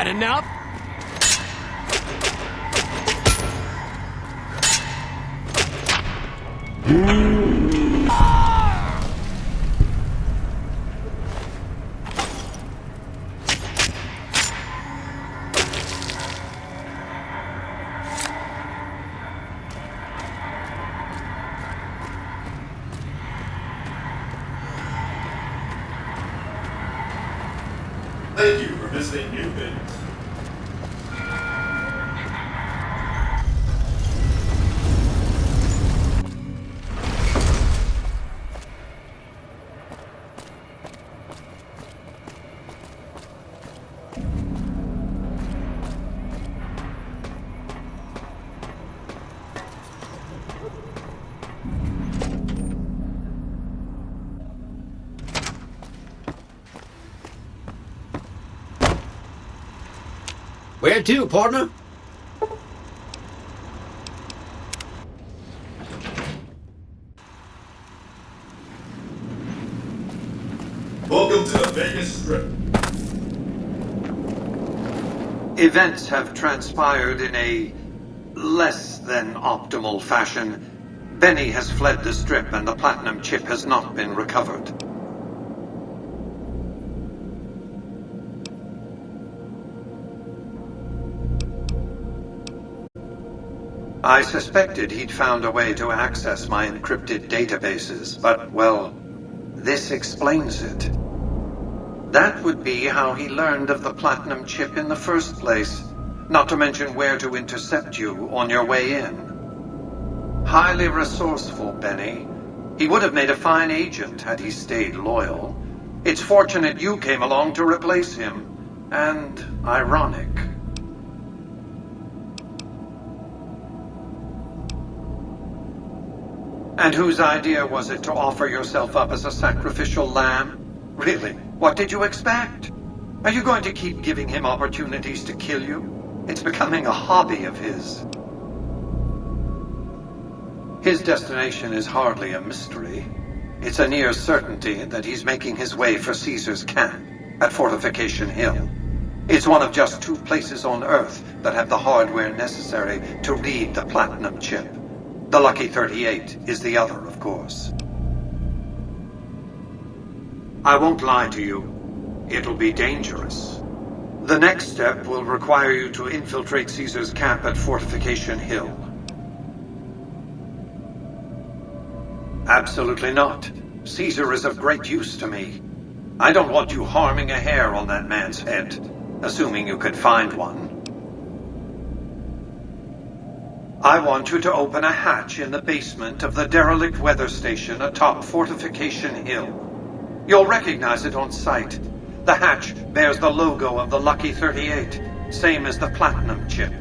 that enough? Thank you for visiting New Things. Where to, partner? Welcome to the Vegas Strip. Events have transpired in a less than optimal fashion. Benny has fled the Strip and the Platinum chip has not been recovered. I suspected he'd found a way to access my encrypted databases, but, well, this explains it. That would be how he learned of the Platinum chip in the first place, not to mention where to intercept you on your way in. Highly resourceful, Benny. He would have made a fine agent had he stayed loyal. It's fortunate you came along to replace him, and ironic. And whose idea was it to offer yourself up as a sacrificial lamb? Really, what did you expect? Are you going to keep giving him opportunities to kill you? It's becoming a hobby of his. His destination is hardly a mystery. It's a near certainty that he's making his way for Caesar's camp at Fortification Hill. It's one of just 2 places on Earth that have the hardware necessary to read the Platinum chip. The Lucky 38 is the other, of course. I won't lie to you. It'll be dangerous. The next step will require you to infiltrate Caesar's camp at Fortification Hill. Absolutely not. Caesar is of great use to me. I don't want you harming a hair on that man's head, assuming you could find one. I want you to open a hatch in the basement of the derelict weather station atop Fortification Hill. You'll recognize it on sight. The hatch bears the logo of the Lucky 38, same as the Platinum chip.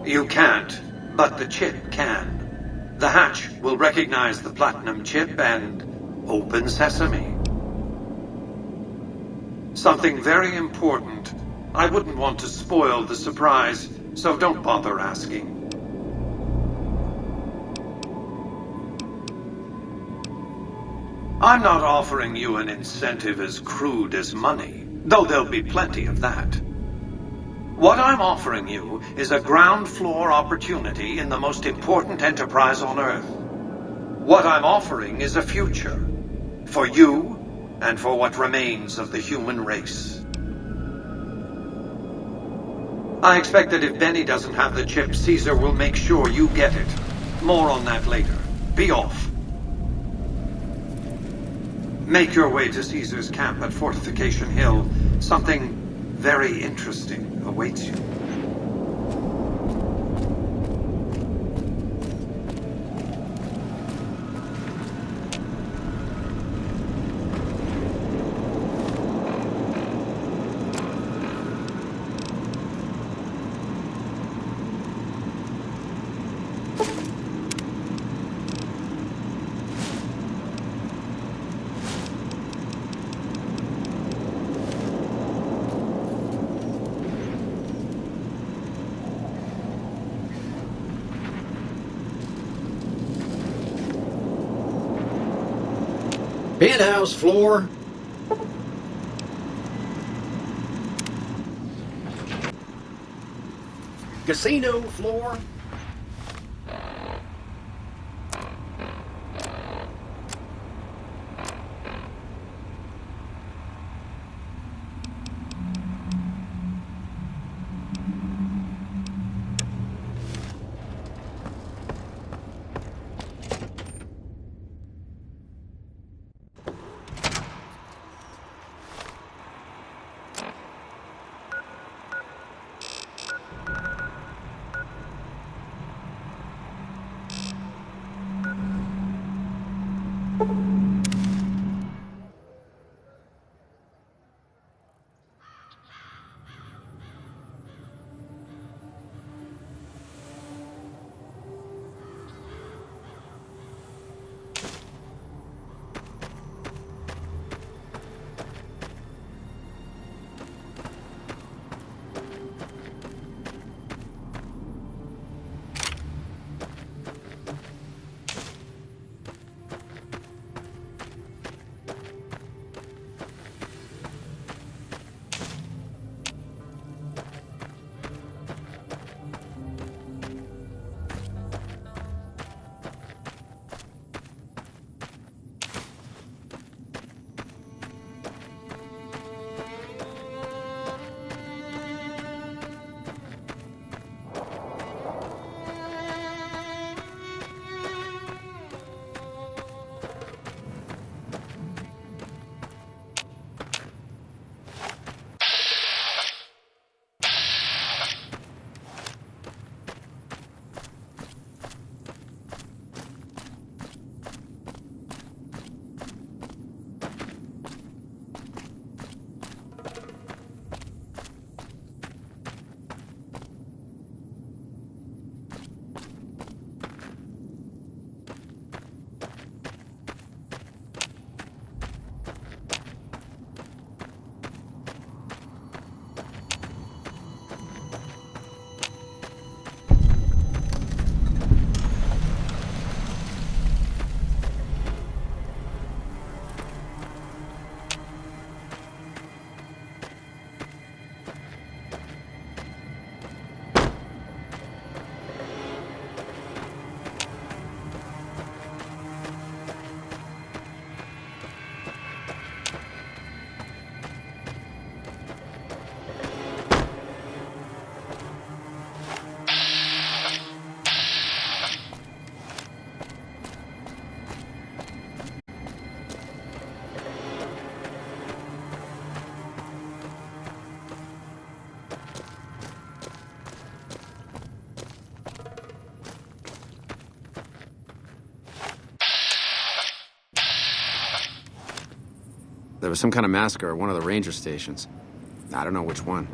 You can't, but the chip can. The hatch will recognize the Platinum chip and open sesame. Something very important. I wouldn't want to spoil the surprise, so don't bother asking. I'm not offering you an incentive as crude as money, though there'll be plenty of that. What I'm offering you is a ground floor opportunity in the most important enterprise on Earth. What I'm offering is a future, for you and for what remains of the human race. I expect that if Benny doesn't have the chip, Caesar will make sure you get it. More on that later. Be off. Make your way to Caesar's camp at Fortification Hill. Something very interesting awaits you. Penthouse floor. casino floor. There was some kind of massacre at one of the ranger stations. I don't know which one.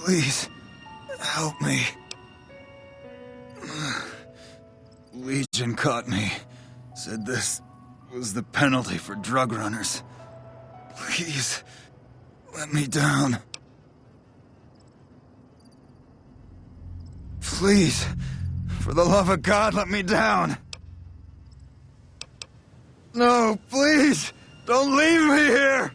Please, help me. Legion caught me. Said this was the penalty for drug runners. Please, let me down. Please, for the love of God, let me down. No, please, don't leave me here.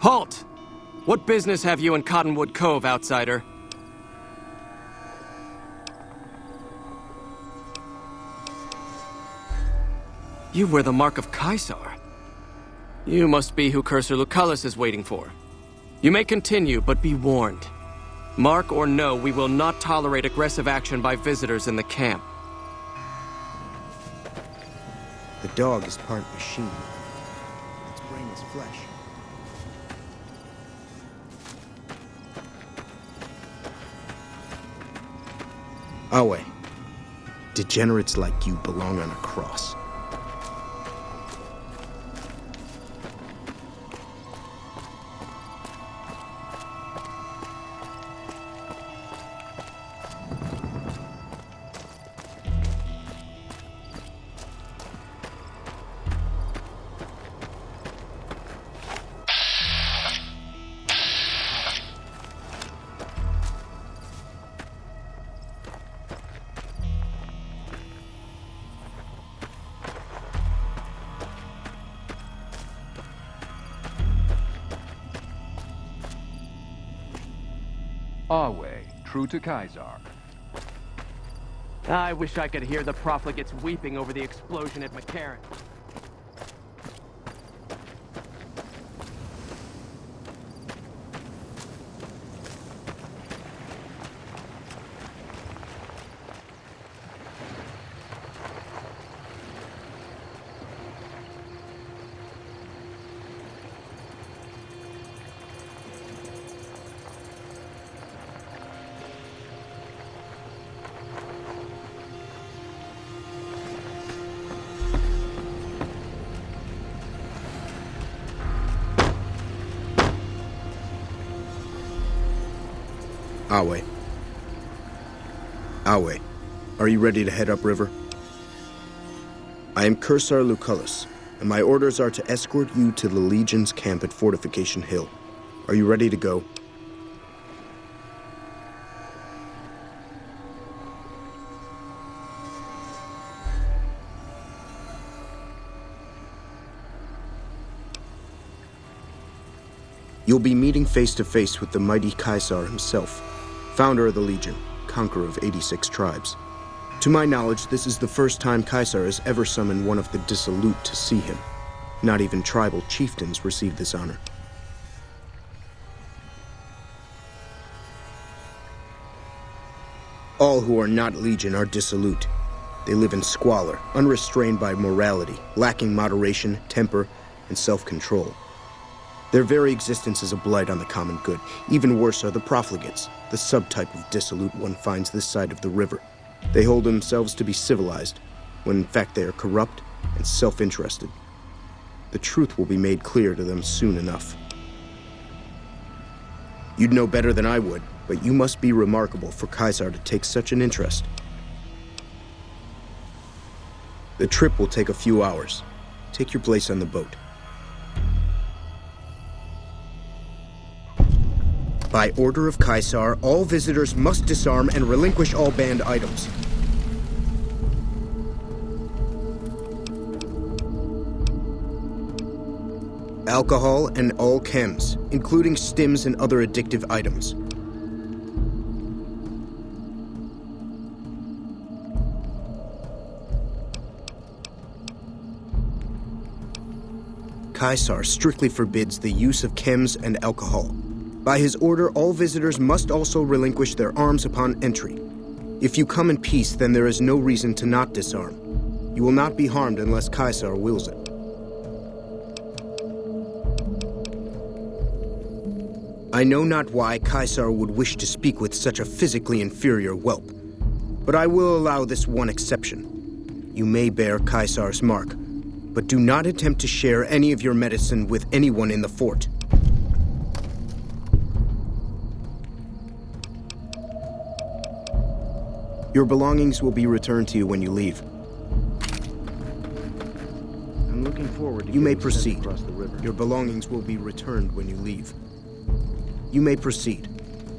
Halt! What business have you in Cottonwood Cove, outsider? You wear the mark of Caesar. You must be who Cursor Lucullus is waiting for. You may continue, but be warned. Mark or no, we will not tolerate aggressive action by visitors in the camp. The dog is part machine. Its brain is flesh. Awe, degenerates like you belong on a cross. Awe, true to Caesar. I wish I could hear the profligates weeping over the explosion at McCarran. Awe. Awe, are you ready to head upriver? I am Cursor Lucullus, and my orders are to escort you to the Legion's camp at Fortification Hill. Are you ready to go? You'll be meeting face to face with the mighty Caesar himself, founder of the Legion, conqueror of 86 tribes. To my knowledge, this is the first time Caesar has ever summoned one of the dissolute to see him. Not even tribal chieftains receive this honor. All who are not Legion are dissolute. They live in squalor, unrestrained by morality, lacking moderation, temper, and self-control. Their very existence is a blight on the common good. Even worse are the profligates, the subtype of dissolute one finds this side of the river. They hold themselves to be civilized, when in fact they are corrupt and self-interested. The truth will be made clear to them soon enough. You'd know better than I would, but you must be remarkable for Caesar to take such an interest. The trip will take a few hours. Take your place on the boat. By order of Caesar, all visitors must disarm and relinquish all banned items. Alcohol and all chems, including stims and other addictive items. Caesar strictly forbids the use of chems and alcohol. By his order, all visitors must also relinquish their arms upon entry. If you come in peace, then there is no reason to not disarm. You will not be harmed unless Caesar wills it. I know not why Caesar would wish to speak with such a physically inferior whelp, but I will allow this one exception. You may bear Caesar's mark, but do not attempt to share any of your medicine with anyone in the fort. Your belongings will be returned to you when you leave. I'm looking forward to You may getting sent proceed. across the river. Your belongings will be returned when you leave. You may proceed.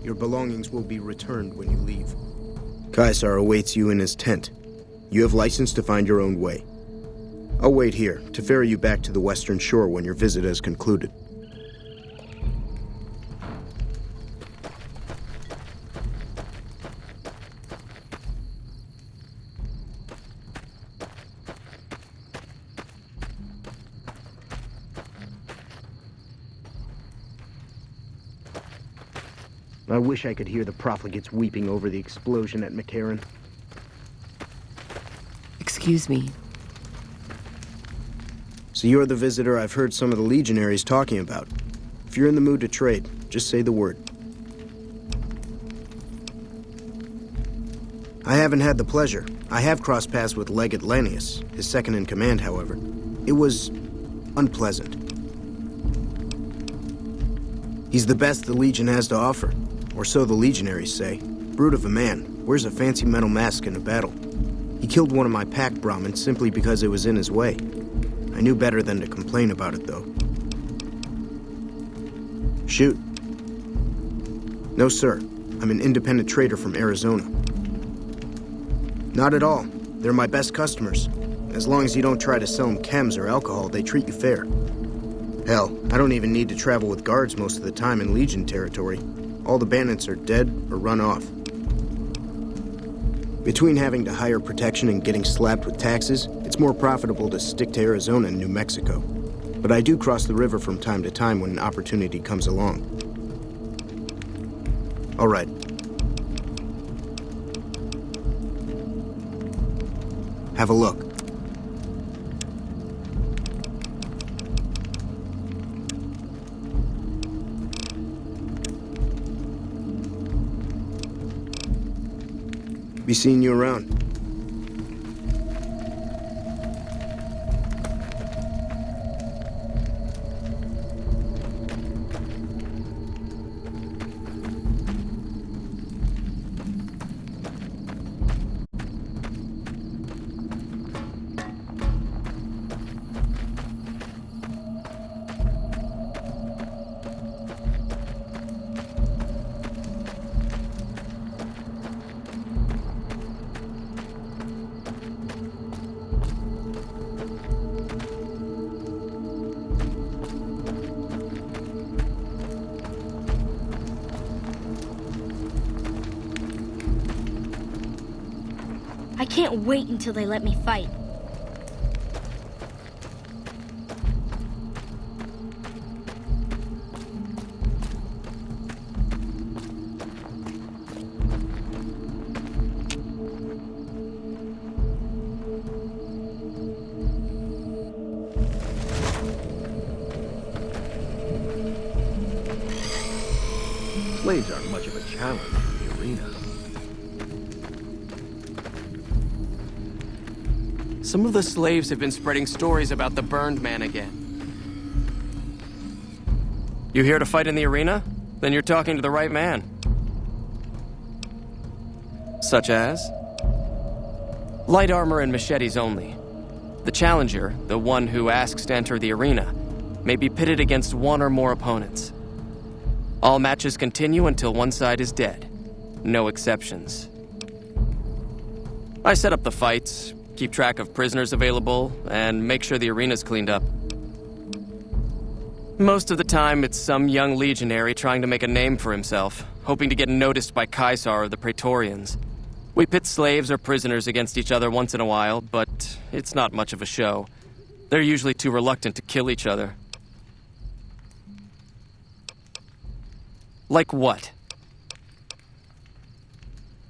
Your belongings will be returned when you leave. Caesar awaits you in his tent. You have license to find your own way. I'll wait here to ferry you back to the western shore when your visit has concluded. I wish I could hear the profligates weeping over the explosion at McCarran. Excuse me. So you're the visitor I've heard some of the legionaries talking about. If you're in the mood to trade, just say the word. I haven't had the pleasure. I have crossed paths with Legate Lanius, his second-in-command, however. It was unpleasant. He's the best the Legion has to offer, or so the legionaries say. Brute of a man, wears a fancy metal mask in a battle. He killed one of my pack Brahmins simply because it was in his way. I knew better than to complain about it, though. Shoot. No, sir. I'm an independent trader from Arizona. Not at all. They're my best customers. As long as you don't try to sell them chems or alcohol, they treat you fair. Hell, I don't even need to travel with guards most of the time in Legion territory. All the bandits are dead or run off. Between having to hire protection and getting slapped with taxes, it's more profitable to stick to Arizona and New Mexico. But I do cross the river from time to time when an opportunity comes along. All right. Have a look. Be seeing you around. I can't wait until they let me fight. Slaves aren't much of a challenge in the arena. Some of the slaves have been spreading stories about the Burned Man again. You here to fight in the arena? Then you're talking to the right man. Such as? Light armor and machetes only. The challenger, the one who asks to enter the arena, may be pitted against one or more opponents. All matches continue until one side is dead. No exceptions. I set up the fights, keep track of prisoners available, and make sure the arena's cleaned up. Most of the time, it's some young legionary trying to make a name for himself, hoping to get noticed by Caesar or the Praetorians. We pit slaves or prisoners against each other once in a while, but it's not much of a show. They're usually too reluctant to kill each other. Like what?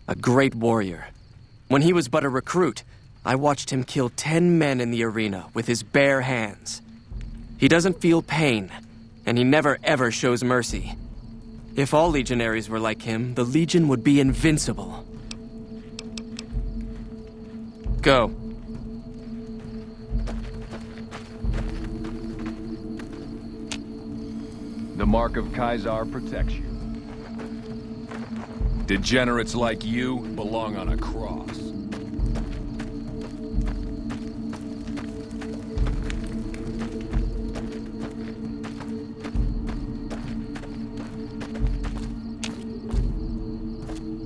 A great warrior. When he was but a recruit, I watched him kill 10 men in the arena with his bare hands. He doesn't feel pain, and he never ever shows mercy. If all legionaries were like him, the Legion would be invincible. Go. The mark of Caesar protects you. Degenerates like you belong on a cross.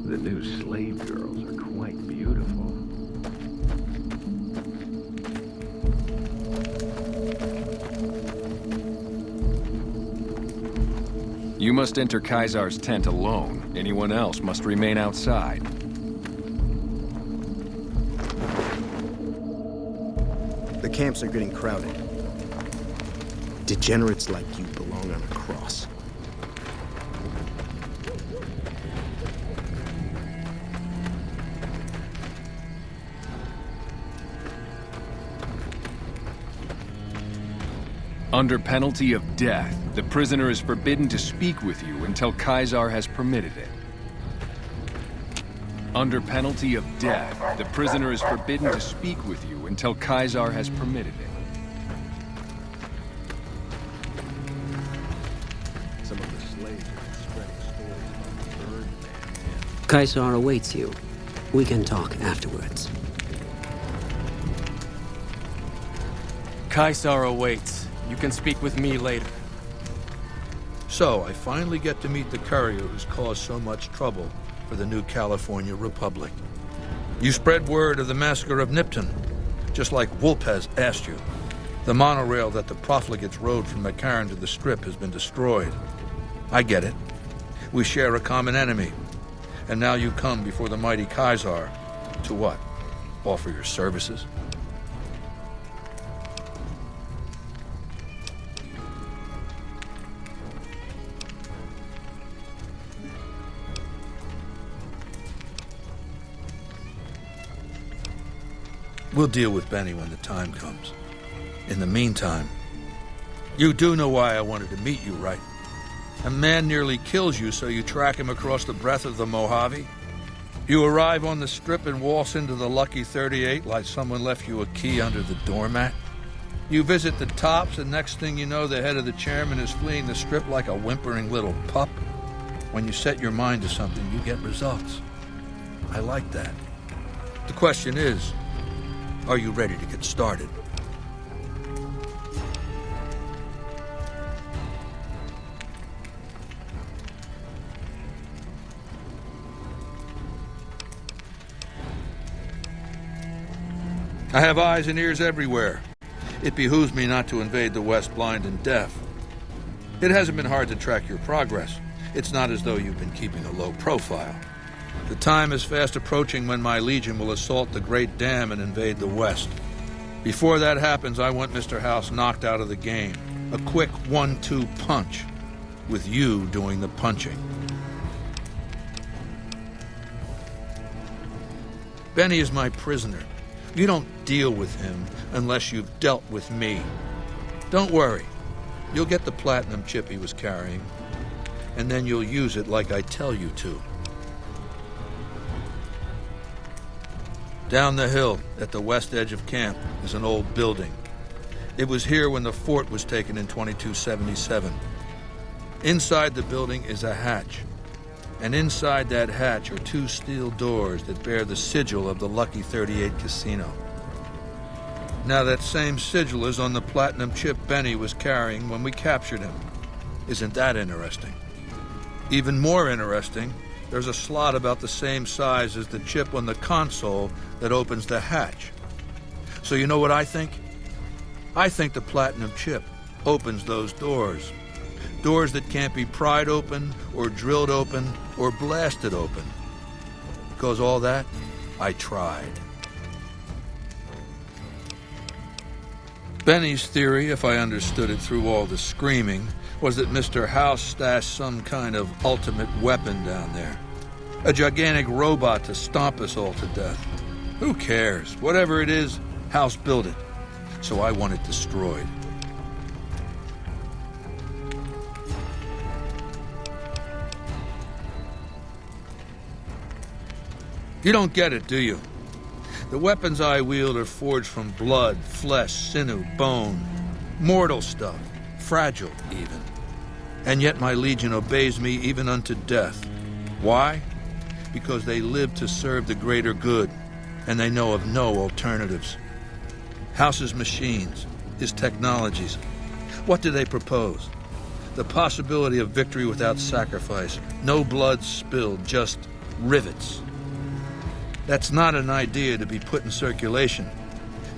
The new slave girls are quite beautiful. You must enter Caesar's tent alone. Anyone else must remain outside. The camps are getting crowded. Degenerates like you belong on a cross. Under penalty of death, the prisoner is forbidden to speak with you until Caesar has permitted it. Under penalty of death, the prisoner is forbidden to speak with you until Caesar has permitted it. Some of the slaves have been spreading stories about the Birdman. Caesar awaits you. We can talk afterwards. Caesar awaits. You can speak with me later. So, I finally get to meet the courier who's caused so much trouble for the new California Republic. You spread word of the massacre of Nipton, just like Wolpez asked you. The monorail that the profligates rode from McCarran to the Strip has been destroyed. I get it. We share a common enemy. And now you come before the mighty Caesar. To what? Offer your services? We'll deal with Benny when the time comes. In the meantime, you do know why I wanted to meet you, right? A man nearly kills you, so you track him across the breadth of the Mojave. You arrive on the Strip and waltz into the Lucky 38 like someone left you a key under the doormat. You visit the tops, and next thing you know, the head of the chairman is fleeing the Strip like a whimpering little pup. When you set your mind to something, you get results. I like that. The question is, are you ready to get started? I have eyes and ears everywhere. It behooves me not to invade the West blind and deaf. It hasn't been hard to track your progress. It's not as though you've been keeping a low profile. The time is fast approaching when my Legion will assault the Great Dam and invade the West. Before that happens, I want Mr. House knocked out of the game. A quick 1-2 punch, with you doing the punching. Benny is my prisoner. You don't deal with him unless you've dealt with me. Don't worry. You'll get the platinum chip he was carrying, and then you'll use it like I tell you to. Down the hill, at the west edge of camp, is an old building. It was here when the fort was taken in 2277. Inside the building is a hatch. And inside that hatch are 2 steel doors that bear the sigil of the Lucky 38 casino. Now that same sigil is on the platinum chip Benny was carrying when we captured him. Isn't that interesting? Even more interesting, there's a slot about the same size as the chip on the console that opens the hatch. So you know what I think? I think the platinum chip opens those doors. Doors that can't be pried open, or drilled open, or blasted open. Because all that, I tried. Benny's theory, if I understood it through all the screaming, was that Mr. House stashed some kind of ultimate weapon down there. A gigantic robot to stomp us all to death. Who cares? Whatever it is, House built it. So I want it destroyed. You don't get it, do you? The weapons I wield are forged from blood, flesh, sinew, bone. Mortal stuff. Fragile, even. And yet my Legion obeys me even unto death. Why? Because they live to serve the greater good, and they know of no alternatives. House's machines, his technologies. What do they propose? The possibility of victory without sacrifice. No blood spilled, just rivets. That's not an idea to be put in circulation.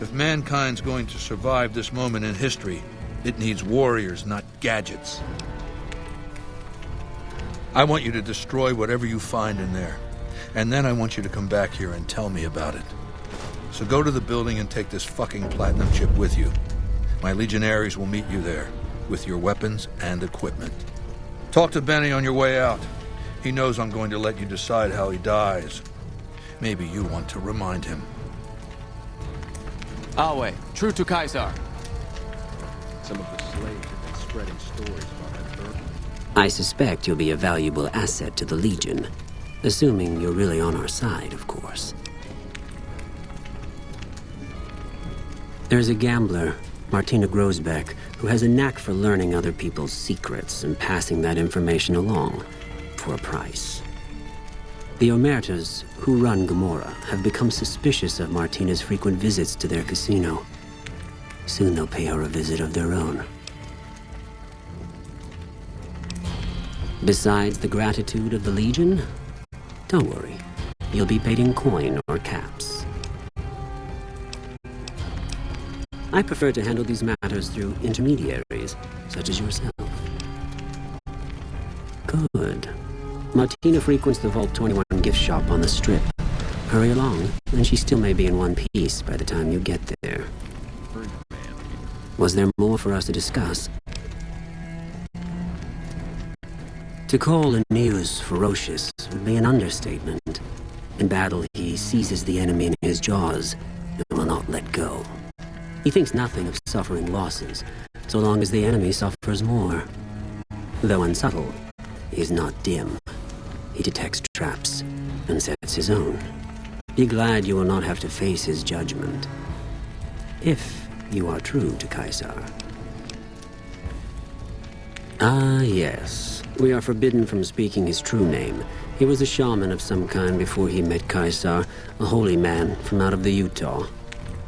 If mankind's going to survive this moment in history, it needs warriors, not gadgets. I want you to destroy whatever you find in there. And then I want you to come back here and tell me about it. So go to the building and take this fucking platinum chip with you. My legionaries will meet you there, with your weapons and equipment. Talk to Benny on your way out. He knows I'm going to let you decide how he dies. Maybe you want to remind him. Alway, true to Caesar. Some of the slaves have been spreading stories about that burden. I suspect you'll be a valuable asset to the Legion. Assuming you're really on our side, of course. There's a gambler, Martina Grosbeck, who has a knack for learning other people's secrets and passing that information along for a price. The Omertas, who run Gomorrah, have become suspicious of Martina's frequent visits to their casino. Soon they'll pay her a visit of their own. Besides the gratitude of the Legion, don't worry. You'll be paid in coin or caps. I prefer to handle these matters through intermediaries, such as yourself. Good. Martina frequents the Vault 21 gift shop on the Strip. Hurry along, and she still may be in one piece by the time you get there. Was there more for us to discuss? To call Aneus ferocious would be an understatement. In battle, he seizes the enemy in his jaws and will not let go. He thinks nothing of suffering losses, so long as the enemy suffers more. Though unsubtle, he is not dim. He detects traps and sets his own. Be glad you will not have to face his judgment. If you are true to Caesar. Ah, yes. We are forbidden from speaking his true name. He was a shaman of some kind before he met Caesar, a holy man from out of the Utah.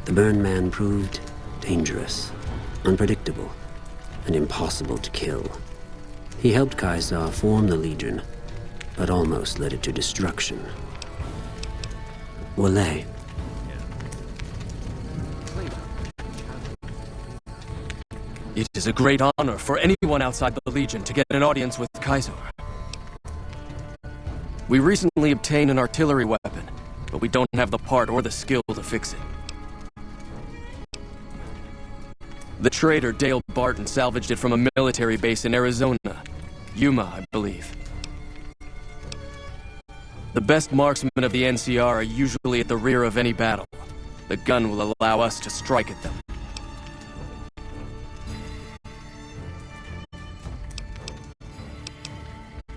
The Burn Man proved dangerous, unpredictable, and impossible to kill. He helped Caesar form the Legion, but almost led it to destruction. Wale. It is a great honor for anyone outside the Legion to get an audience with Caesar. We recently obtained an artillery weapon, but we don't have the part or the skill to fix it. The trader Dale Barton salvaged it from a military base in Arizona. Yuma, I believe. The best marksmen of the NCR are usually at the rear of any battle. The gun will allow us to strike at them.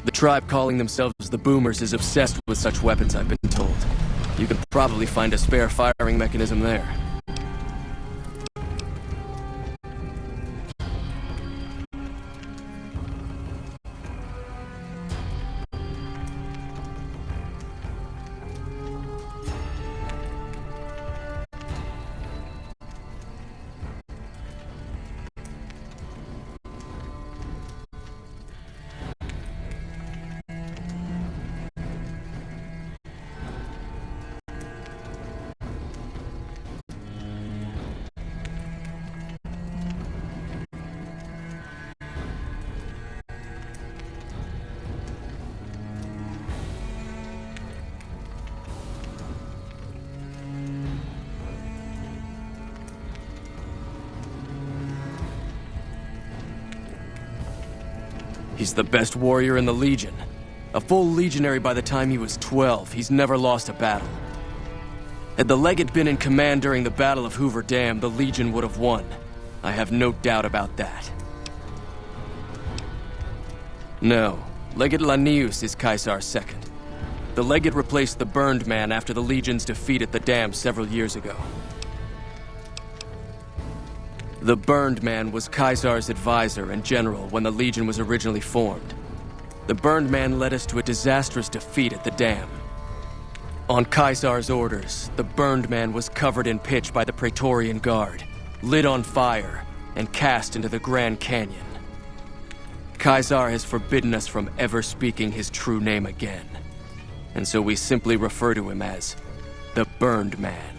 The tribe calling themselves the Boomers is obsessed with such weapons, I've been told. You could probably find a spare firing mechanism there. He's the best warrior in the Legion. A full legionary by the time he was 12, he's never lost a battle. Had the Legate been in command during the Battle of Hoover Dam, the Legion would have won. I have no doubt about that. No, Legate Lanius is Caesar's second. The Legate replaced the Burned Man after the Legion's defeat at the dam several years ago. The Burned Man was Caesar's advisor and general when the Legion was originally formed. The Burned Man led us to a disastrous defeat at the dam. On Caesar's orders, the Burned Man was covered in pitch by the Praetorian Guard, lit on fire, and cast into the Grand Canyon. Caesar has forbidden us from ever speaking his true name again, and so we simply refer to him as the Burned Man.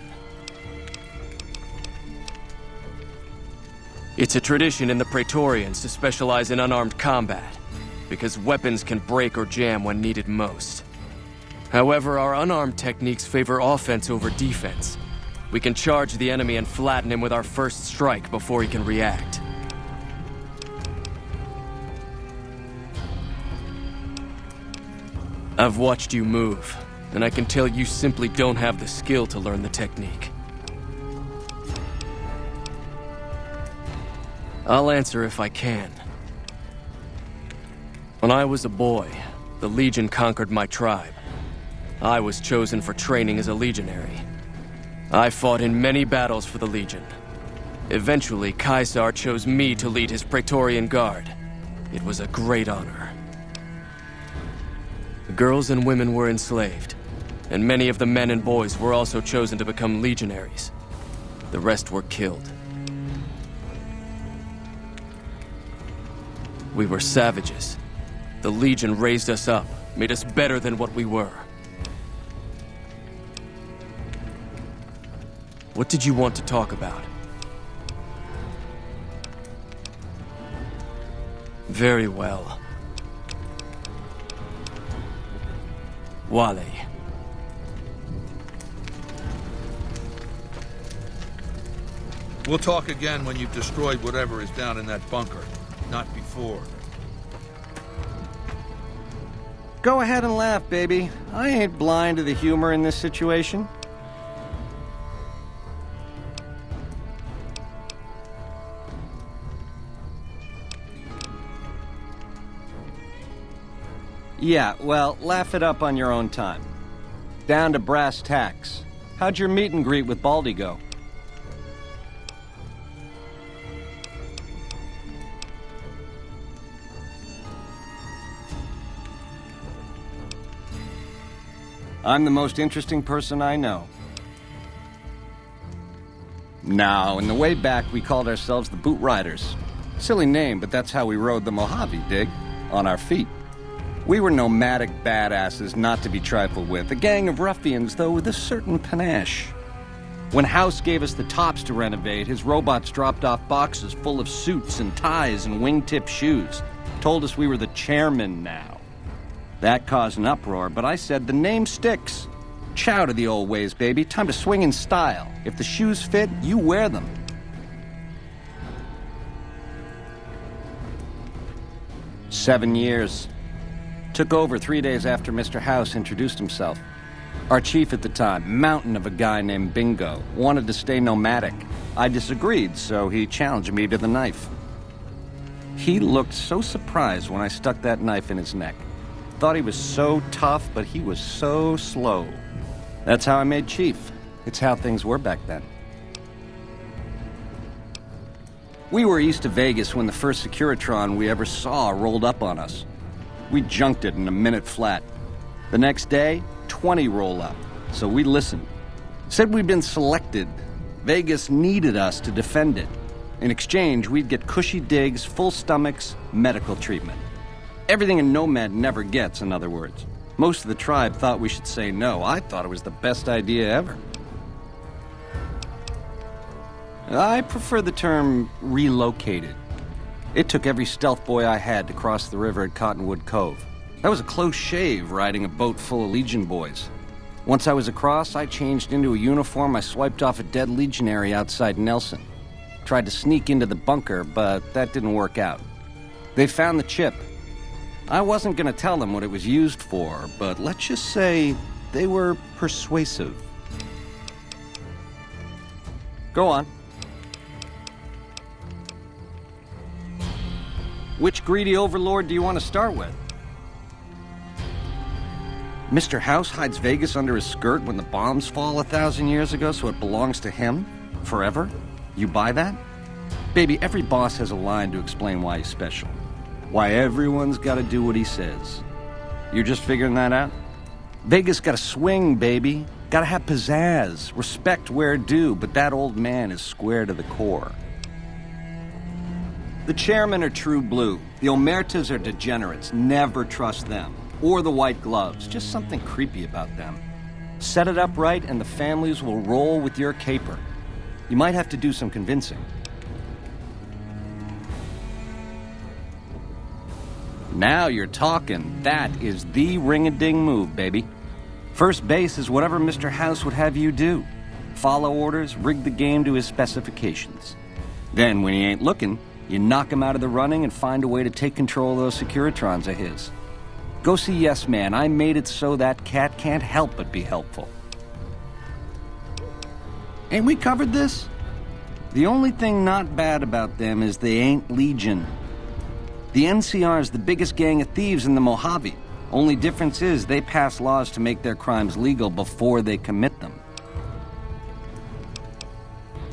It's a tradition in the Praetorians to specialize in unarmed combat, because weapons can break or jam when needed most. However, our unarmed techniques favor offense over defense. We can charge the enemy and flatten him with our first strike before he can react. I've watched you move, and I can tell you simply don't have the skill to learn the technique. I'll answer if I can. When I was a boy, the Legion conquered my tribe. I was chosen for training as a legionary. I fought in many battles for the Legion. Eventually, Caesar chose me to lead his Praetorian Guard. It was a great honor. The girls and women were enslaved, and many of the men and boys were also chosen to become legionaries. The rest were killed. We were savages. The Legion raised us up, made us better than what we were. What did you want to talk about? Very well. Wale. We'll talk again when you've destroyed whatever is down in that bunker. Not before. Go ahead and laugh, baby. I ain't blind to the humor in this situation. Yeah, well, laugh it up on your own time. Down to brass tacks. How'd your meet and greet with Baldy go? I'm the most interesting person I know. Now, in the way back, we called ourselves the Boot Riders. Silly name, but that's how we rode the Mojave, dig? On our feet. We were nomadic badasses not to be trifled with, a gang of ruffians, though with a certain panache. When House gave us the tops to renovate, his robots dropped off boxes full of suits and ties and wingtip shoes. Told us we were the chairmen now. That caused an uproar, but I said the name sticks. Chow to the old ways, baby. Time to swing in style. If the shoes fit, you wear them. "7 years. Took over 3 days after Mr. House introduced himself. Our chief at the time, mountain of a guy named Bingo, wanted to stay nomadic. I disagreed, so he challenged me to the knife. He looked so surprised when I stuck that knife in his neck. Thought he was so tough, but he was so slow. That's how I made chief. It's how things were back then. We were east of Vegas when the first Securitron we ever saw rolled up on us. We junked it in a minute flat. The next day, 20 roll up, so we listened. Said we'd been selected. Vegas needed us to defend it. In exchange, we'd get cushy digs, full stomachs, medical treatment. Everything a nomad never gets, in other words. Most of the tribe thought we should say no. I thought it was the best idea ever. I prefer the term relocated. It took every stealth boy I had to cross the river at Cottonwood Cove. That was a close shave, riding a boat full of Legion boys. Once I was across, I changed into a uniform I swiped off a dead legionary outside Nelson. Tried to sneak into the bunker, but that didn't work out. They found the chip. I wasn't gonna tell them what it was used for, but let's just say they were persuasive. Go on. Which greedy overlord do you want to start with? Mr. House hides Vegas under his skirt when the bombs fall 1,000 years ago, so it belongs to him? Forever? You buy that? Baby, every boss has a line to explain why he's special. Why everyone's gotta do what he says. You're just figuring that out? Vegas gotta swing, baby. Gotta have pizzazz. Respect where due, but that old man is square to the core. The chairmen are true blue. The omertas are degenerates. Never trust them. Or the white gloves. Just something creepy about them. Set it up right and the families will roll with your caper. You might have to do some convincing. Now you're talking. That is the ring-a-ding move, baby. First base is whatever Mr. House would have you do. Follow orders, rig the game to his specifications. Then, when he ain't looking, you knock him out of the running and find a way to take control of those Securitrons of his. Go see Yes Man. I made it so that cat can't help but be helpful. Ain't we covered this? The only thing not bad about them is they ain't Legion. The NCR is the biggest gang of thieves in the Mojave. Only difference is they pass laws to make their crimes legal before they commit them.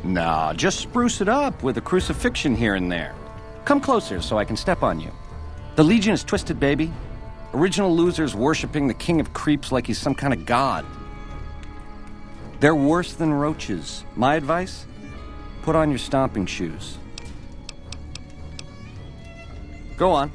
Nah, just spruce it up with a crucifixion here and there. Come closer so I can step on you. The Legion is twisted, baby. Original losers worshipping the king of creeps like he's some kind of god. They're worse than roaches. My advice? Put on your stomping shoes. Go on.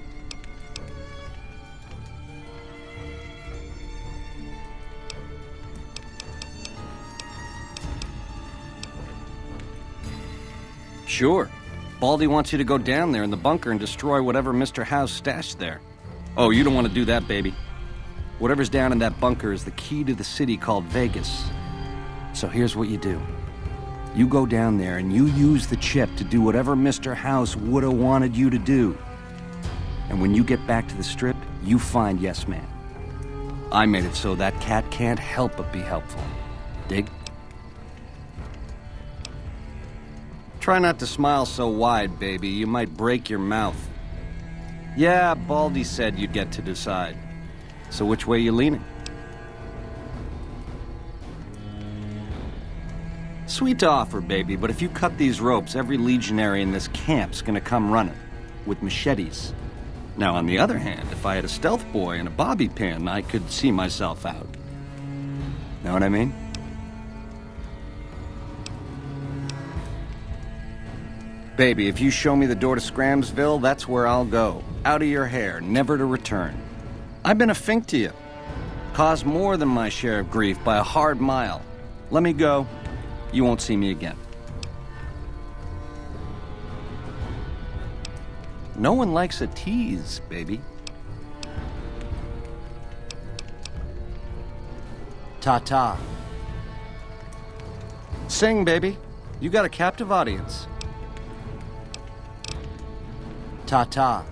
Sure. Baldy wants you to go down there in the bunker and destroy whatever Mr. House stashed there. Oh, you don't want to do that, baby. Whatever's down in that bunker is the key to the city called Vegas. So here's what you do. You go down there and you use the chip to do whatever Mr. House would have wanted you to do. And when you get back to the strip, you find Yes Man. I made it so that cat can't help but be helpful. Dig? Try not to smile so wide, baby. You might break your mouth. Yeah, Baldy said you'd get to decide. So which way you leaning? Sweet to offer, baby, but if you cut these ropes, every legionary in this camp's gonna come running. With machetes. Now, on the other hand, if I had a stealth boy and a bobby pin, I could see myself out. Know what I mean? Baby, if you show me the door to Scramsville, that's where I'll go. Out of your hair, never to return. I've been a fink to you. Caused more than my share of grief by a hard mile. Let me go. You won't see me again. No one likes a tease, baby. Ta-ta. Sing, baby. You got a captive audience. Ta-ta.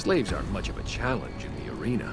Slaves aren't much of a challenge in the arena.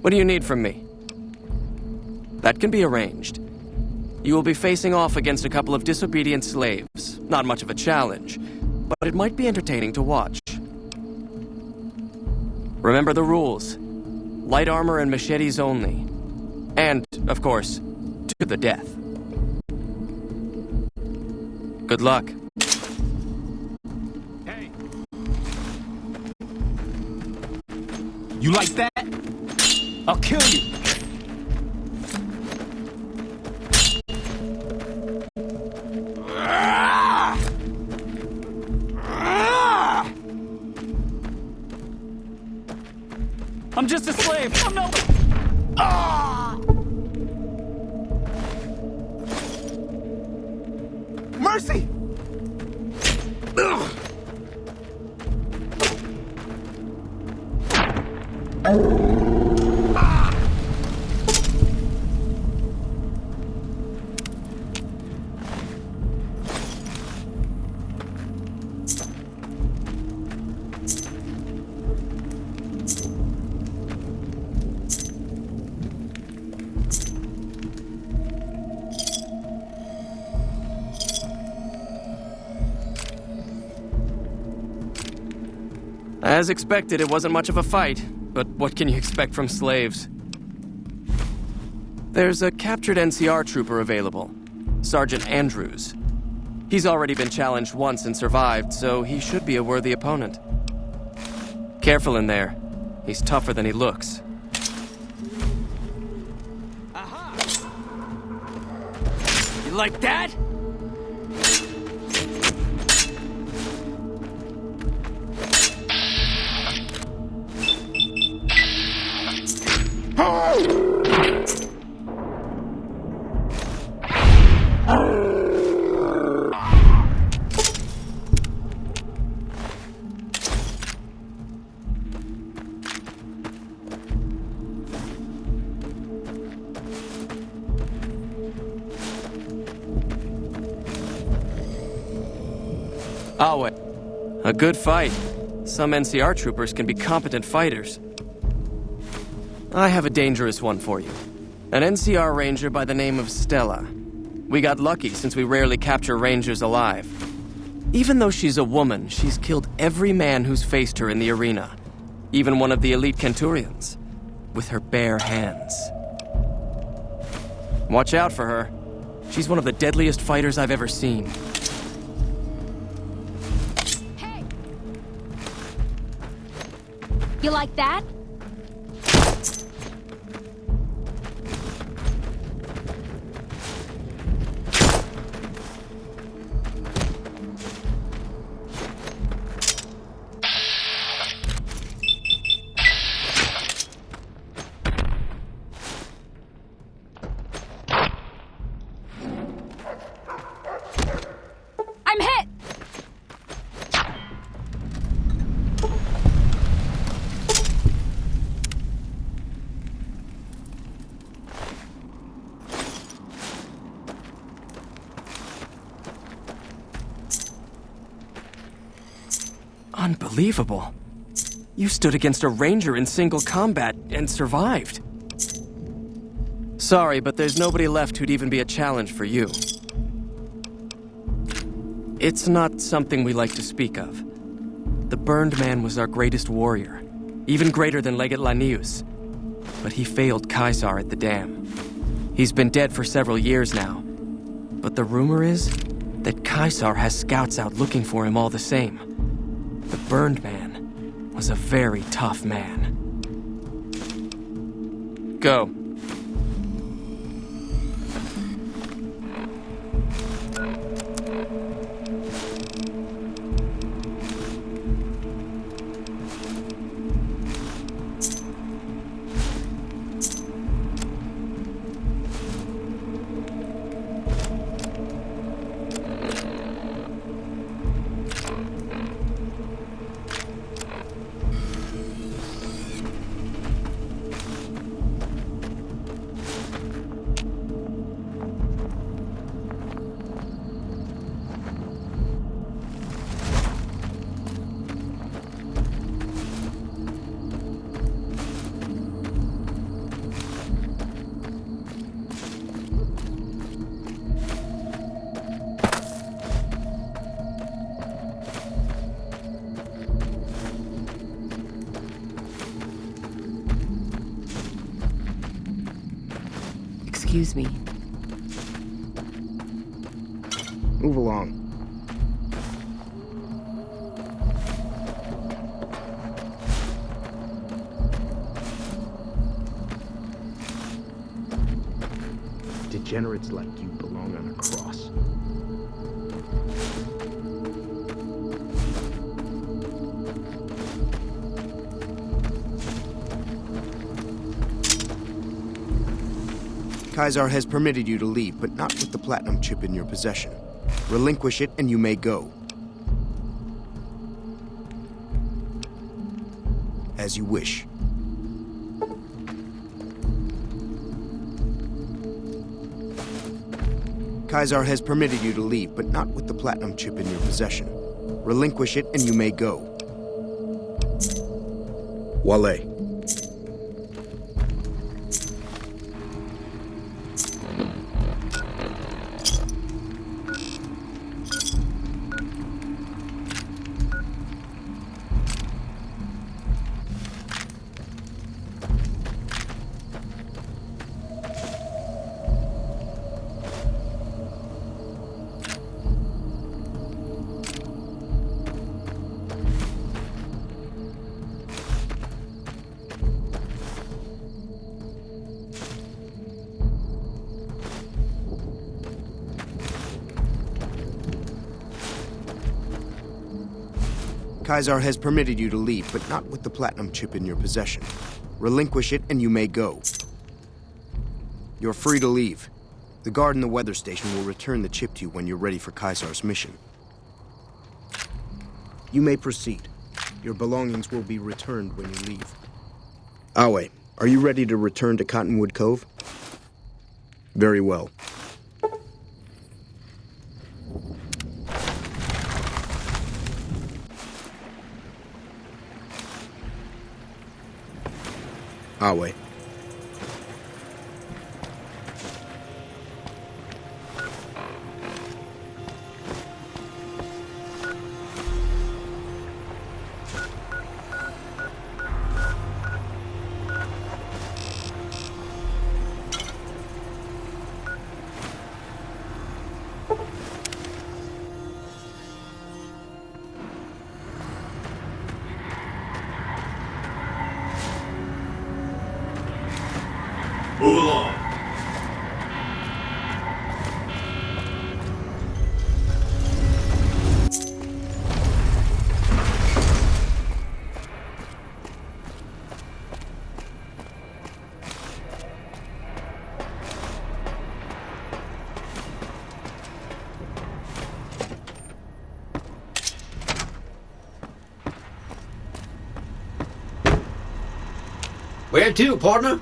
What do you need from me? That can be arranged. You will be facing off against a couple of disobedient slaves. Not much of a challenge, but it might be entertaining to watch. Remember the rules. Light armor and machetes only. And, of course, to the death. Good luck. Hey! You like that? I'll kill you! I'm just a slave! I'm no... Mercy! As expected, it wasn't much of a fight, but what can you expect from slaves? There's a captured NCR trooper available, Sergeant Andrews. He's already been challenged once and survived, so he should be a worthy opponent. Careful in there. He's tougher than he looks. Aha! You like that? I'll wait. A good fight. Some NCR troopers can be competent fighters. I have a dangerous one for you. An NCR ranger by the name of Stella. We got lucky since we rarely capture rangers alive. Even though she's a woman, she's killed every man who's faced her in the arena. Even one of the elite Kenturians. With her bare hands. Watch out for her. She's one of the deadliest fighters I've ever seen. Hey! You like that? I'm hit! Unbelievable. You stood against a ranger in single combat and survived. Sorry, but there's nobody left who'd even be a challenge for you. It's not something we like to speak of. The Burned Man was our greatest warrior, even greater than Legate Lanius. But he failed Caesar at the dam. He's been dead for several years now. But the rumor is that Caesar has scouts out looking for him all the same. The Burned Man was a very tough man. Go. Excuse me. Move along. Degenerates like you belong on a cross. Caesar has permitted you to leave, but not with the platinum chip in your possession. Relinquish it and you may go. As you wish. Caesar has permitted you to leave, but not with the platinum chip in your possession. Relinquish it and you may go. Wale. Caesar has permitted you to leave, but not with the platinum chip in your possession. Relinquish it and you may go. You're free to leave. The guard in the weather station will return the chip to you when you're ready for Caesar's mission. You may proceed. Your belongings will be returned when you leave. Awe, are you ready to return to Cottonwood Cove? Very well. Awe. Move along. Where to, partner?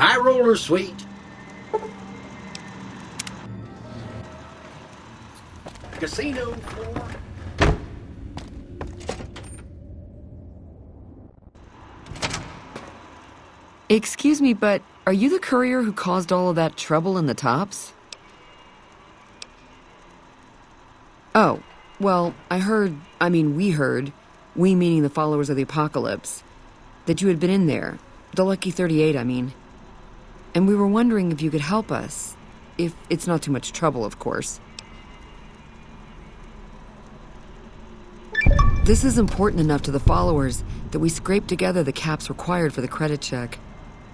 High roller sweet. Casino floor. Excuse me, but are you the courier who caused all of that trouble in the tops? Oh, well, we heard, we meaning the followers of the apocalypse, that you had been in there. The Lucky 38, I mean. And we were wondering if you could help us. If it's not too much trouble, of course. This is important enough to the followers that we scraped together the caps required for the credit check.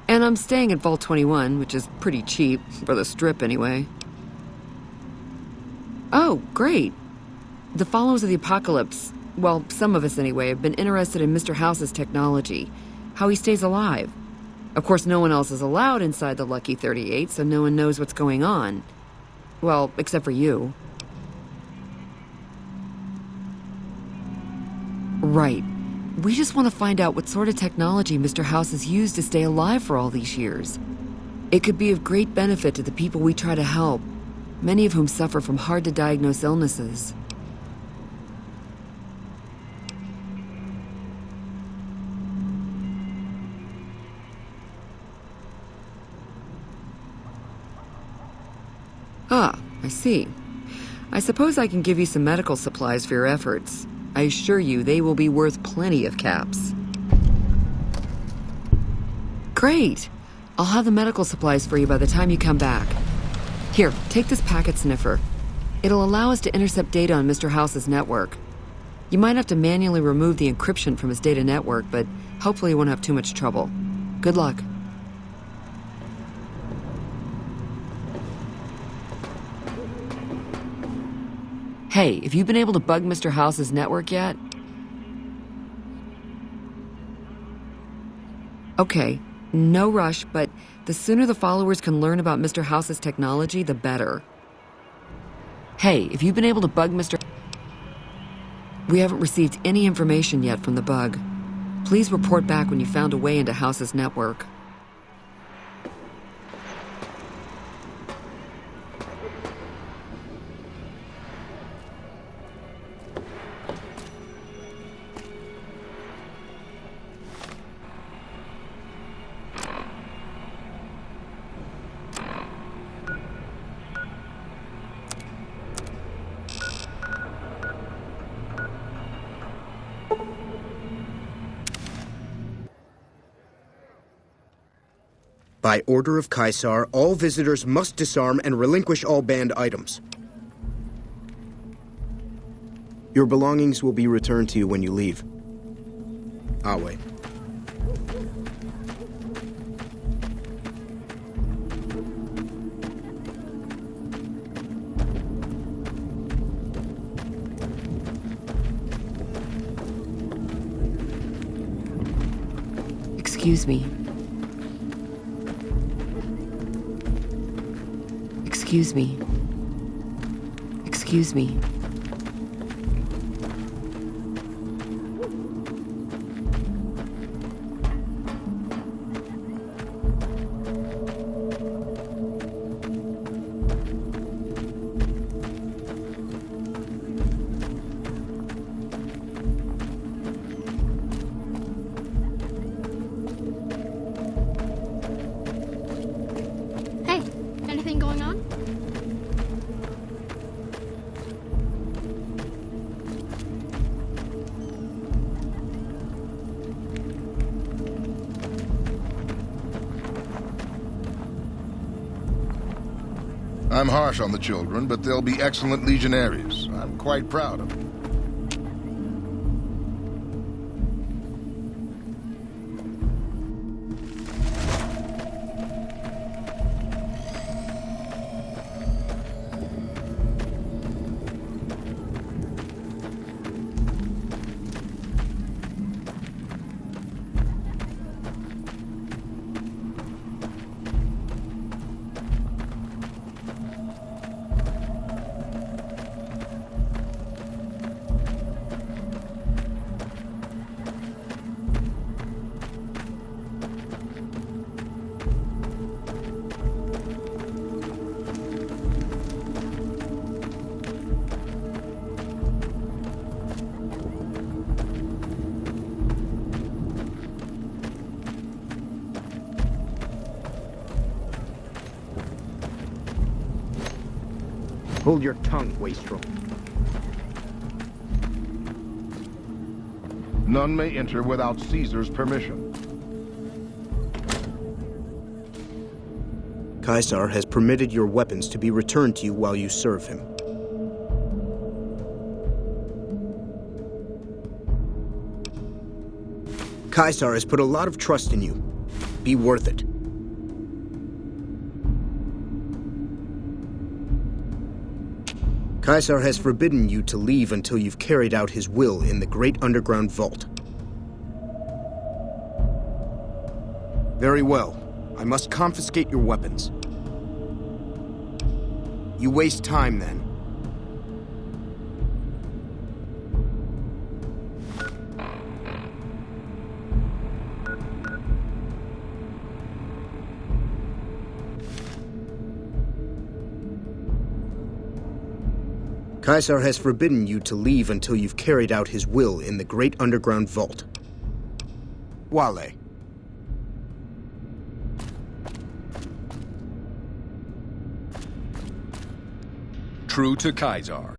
And I'm staying at Vault 21, which is pretty cheap, for the Strip anyway. Oh, great. The followers of the apocalypse, well, some of us anyway, have been interested in Mr. House's technology, how he stays alive. Of course, no one else is allowed inside the Lucky 38, so no one knows what's going on. Well, except for you. Right. We just want to find out what sort of technology Mr. House has used to stay alive for all these years. It could be of great benefit to the people we try to help, many of whom suffer from hard-to-diagnose illnesses. Ah, I see. I suppose I can give you some medical supplies for your efforts. I assure you they will be worth plenty of caps. Great! I'll have the medical supplies for you by the time you come back. Here, take this packet sniffer. It'll allow us to intercept data on Mr. House's network. You might have to manually remove the encryption from his data network, but hopefully you won't have too much trouble. Good luck. Hey, have you been able to bug Mr. House's network yet? Okay, no rush, but the sooner the followers can learn about Mr. House's technology, the better. Hey, have you been able to bug Mr. We haven't received any information yet from the bug. Please report back when you found a way into House's network. By order of Caesar, all visitors must disarm and relinquish all banned items. Your belongings will be returned to you when you leave. Awe. Excuse me. Excuse me. Excuse me. Hey, anything going on? I'm harsh on the children, but they'll be excellent legionaries. I'm quite proud of them. Hold your tongue, wastrel. None may enter without Caesar's permission. Caesar has permitted your weapons to be returned to you while you serve him. Caesar has put a lot of trust in you. Be worth it. Caesar has forbidden you to leave until you've carried out his will in the great underground vault. Very well. I must confiscate your weapons. You waste time, then. Caesar has forbidden you to leave until you've carried out his will in the great underground vault. Wale. True to Caesar.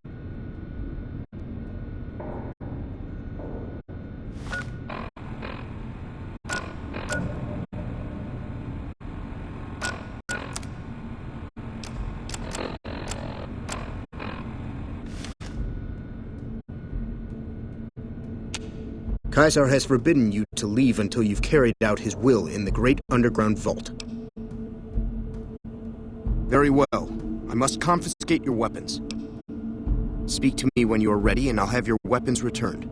Caesar has forbidden you to leave until you've carried out his will in the great underground vault. Very well. I must confiscate your weapons. Speak to me when you are ready, and I'll have your weapons returned.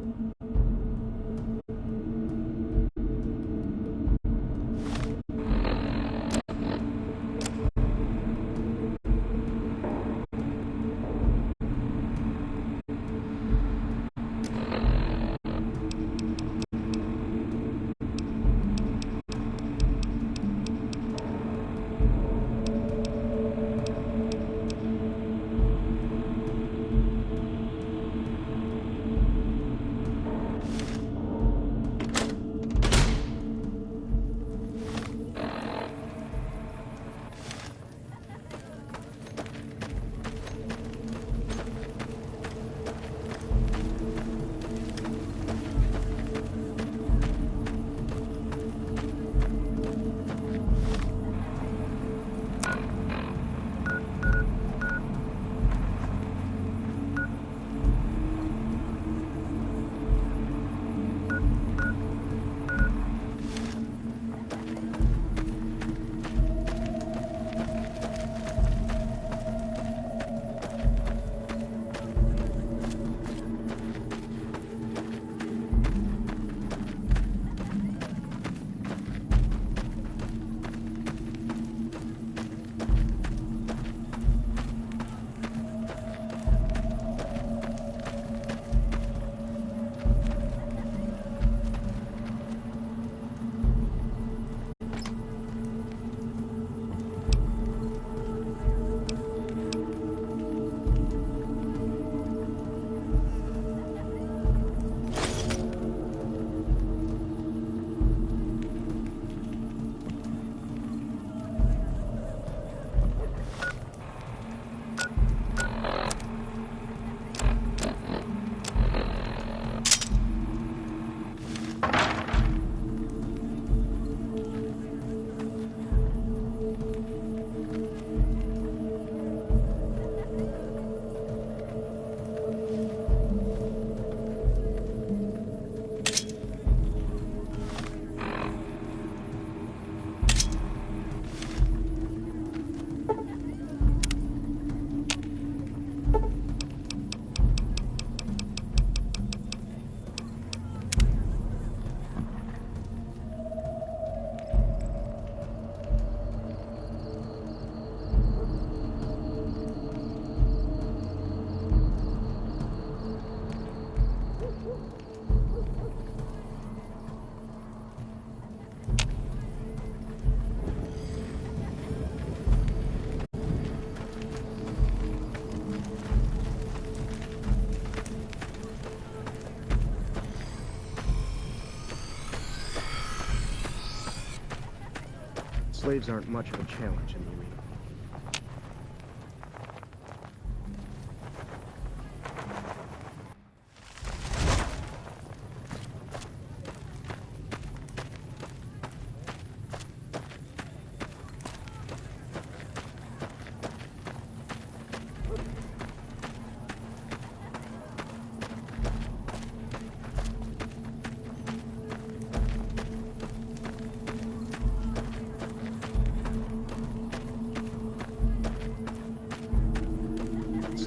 Slaves aren't much of a challenge in the arena.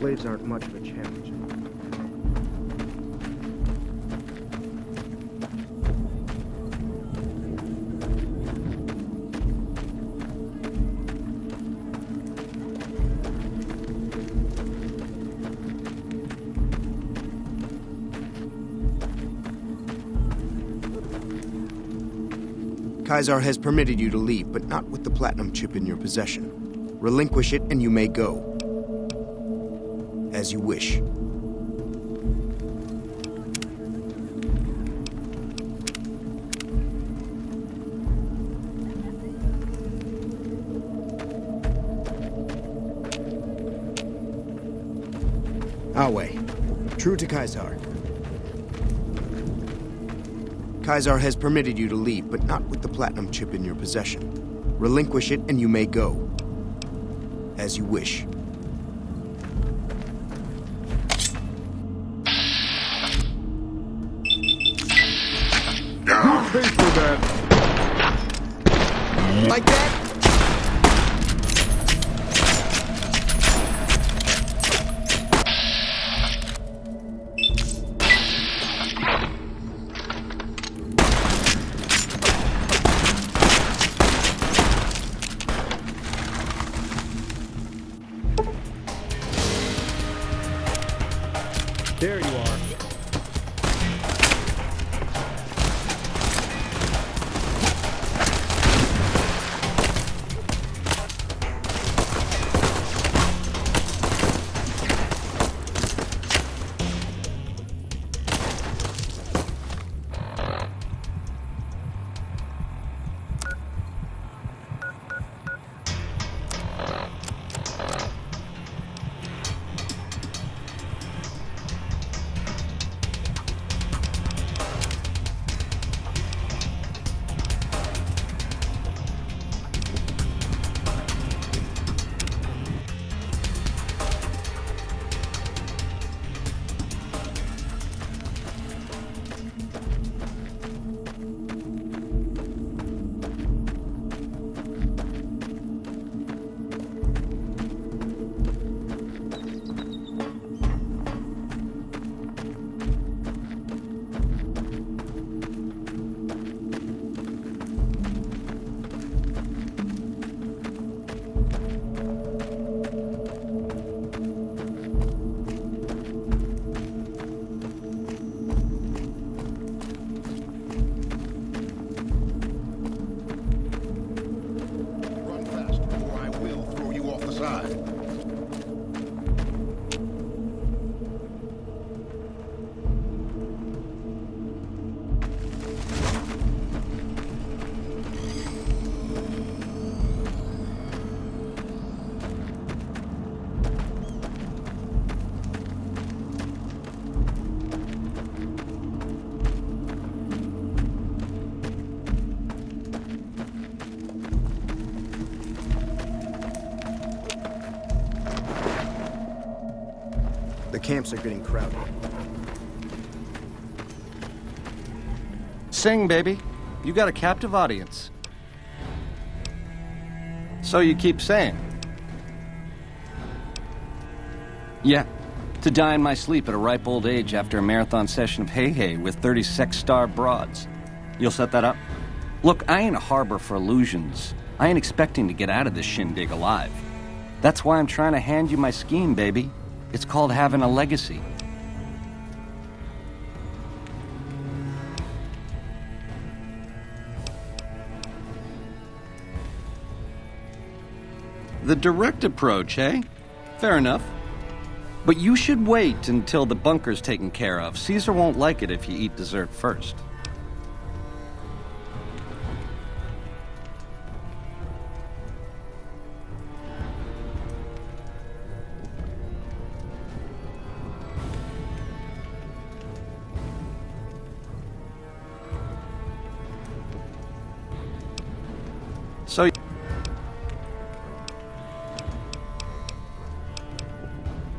Slaves aren't much of a challenge. Kaisar has permitted you to leave, but not with the platinum chip in your possession. Relinquish it and you may go. As you wish. Awe, true to Kaisar. Kaisar has permitted you to leave, but not with the platinum chip in your possession. Relinquish it and you may go. As you wish. Pay for that. Like that? There you are. The camps are getting crowded. Sing, baby. You got a captive audience. So you keep saying. Yeah, to die in my sleep at a ripe old age after a marathon session of hey-hey with 30 sex-star broads. You'll set that up? Look, I ain't a harbor for illusions. I ain't expecting to get out of this shindig alive. That's why I'm trying to hand you my scheme, baby. It's called having a legacy. The direct approach, eh? Fair enough. But you should wait until the bunker's taken care of. Caesar won't like it if you eat dessert first. So...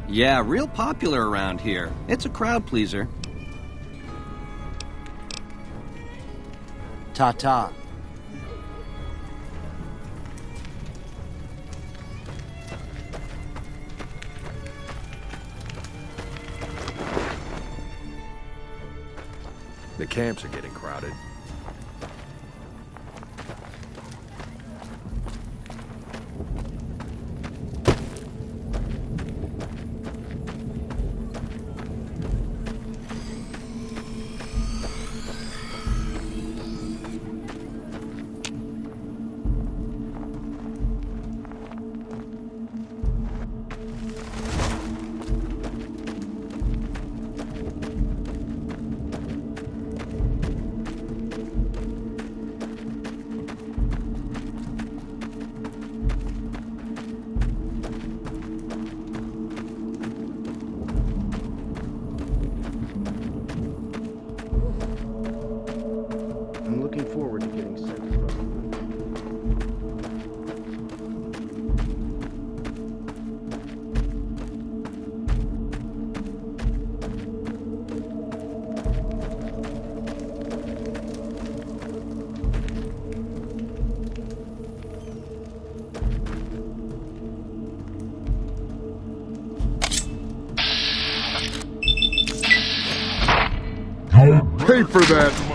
Yeah, real popular around here. It's a crowd pleaser. Ta-ta. The camps are getting crowded. I'm looking forward to getting sent across. Pay for that!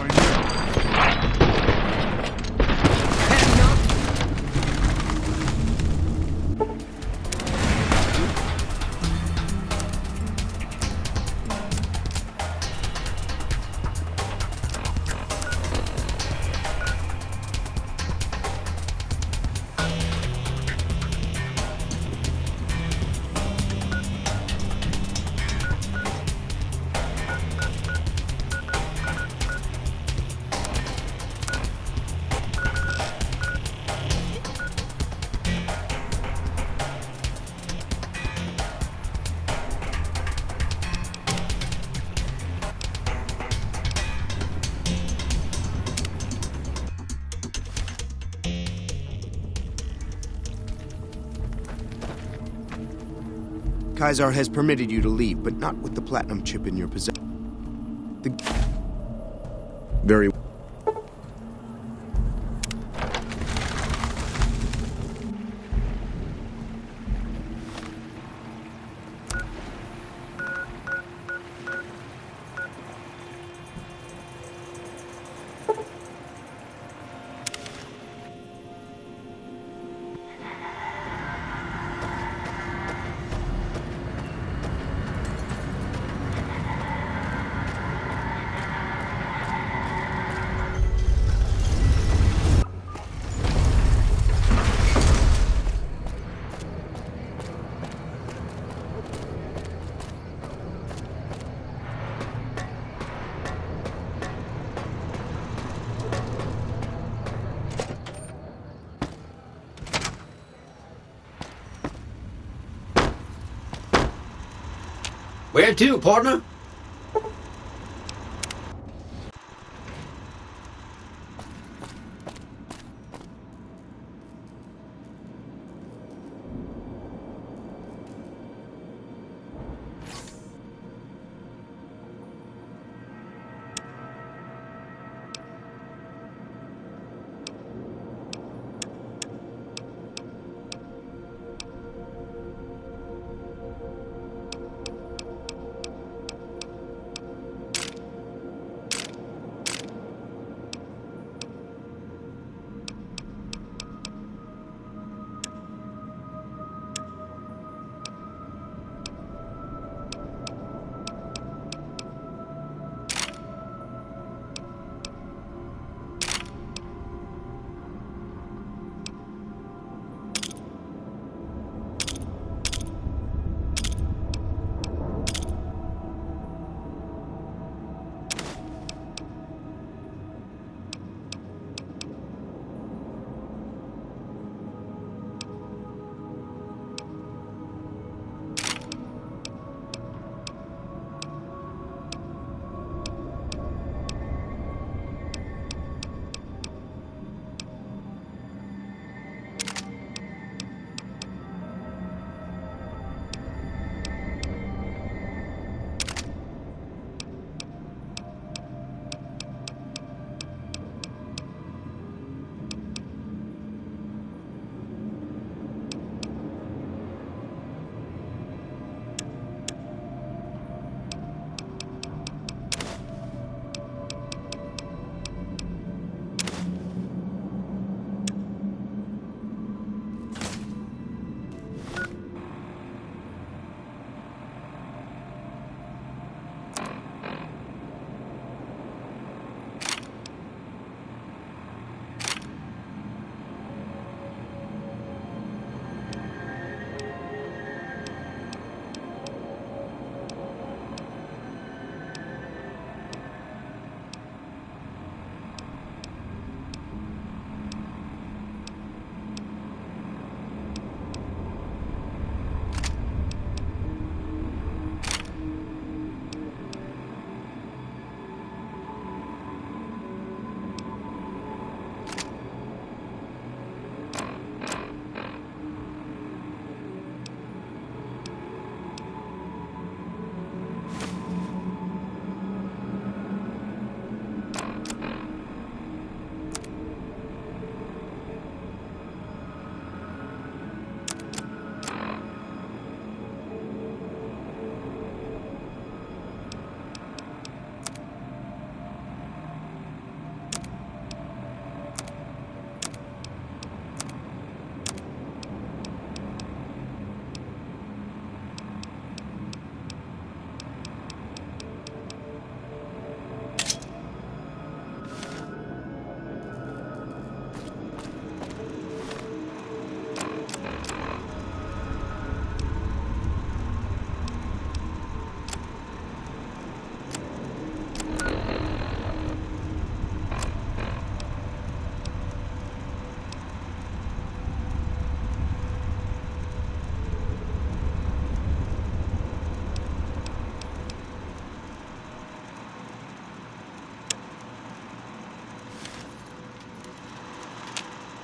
Kaisar has permitted you to leave, but not with the platinum chip in your possession. Very well. Where to, partner?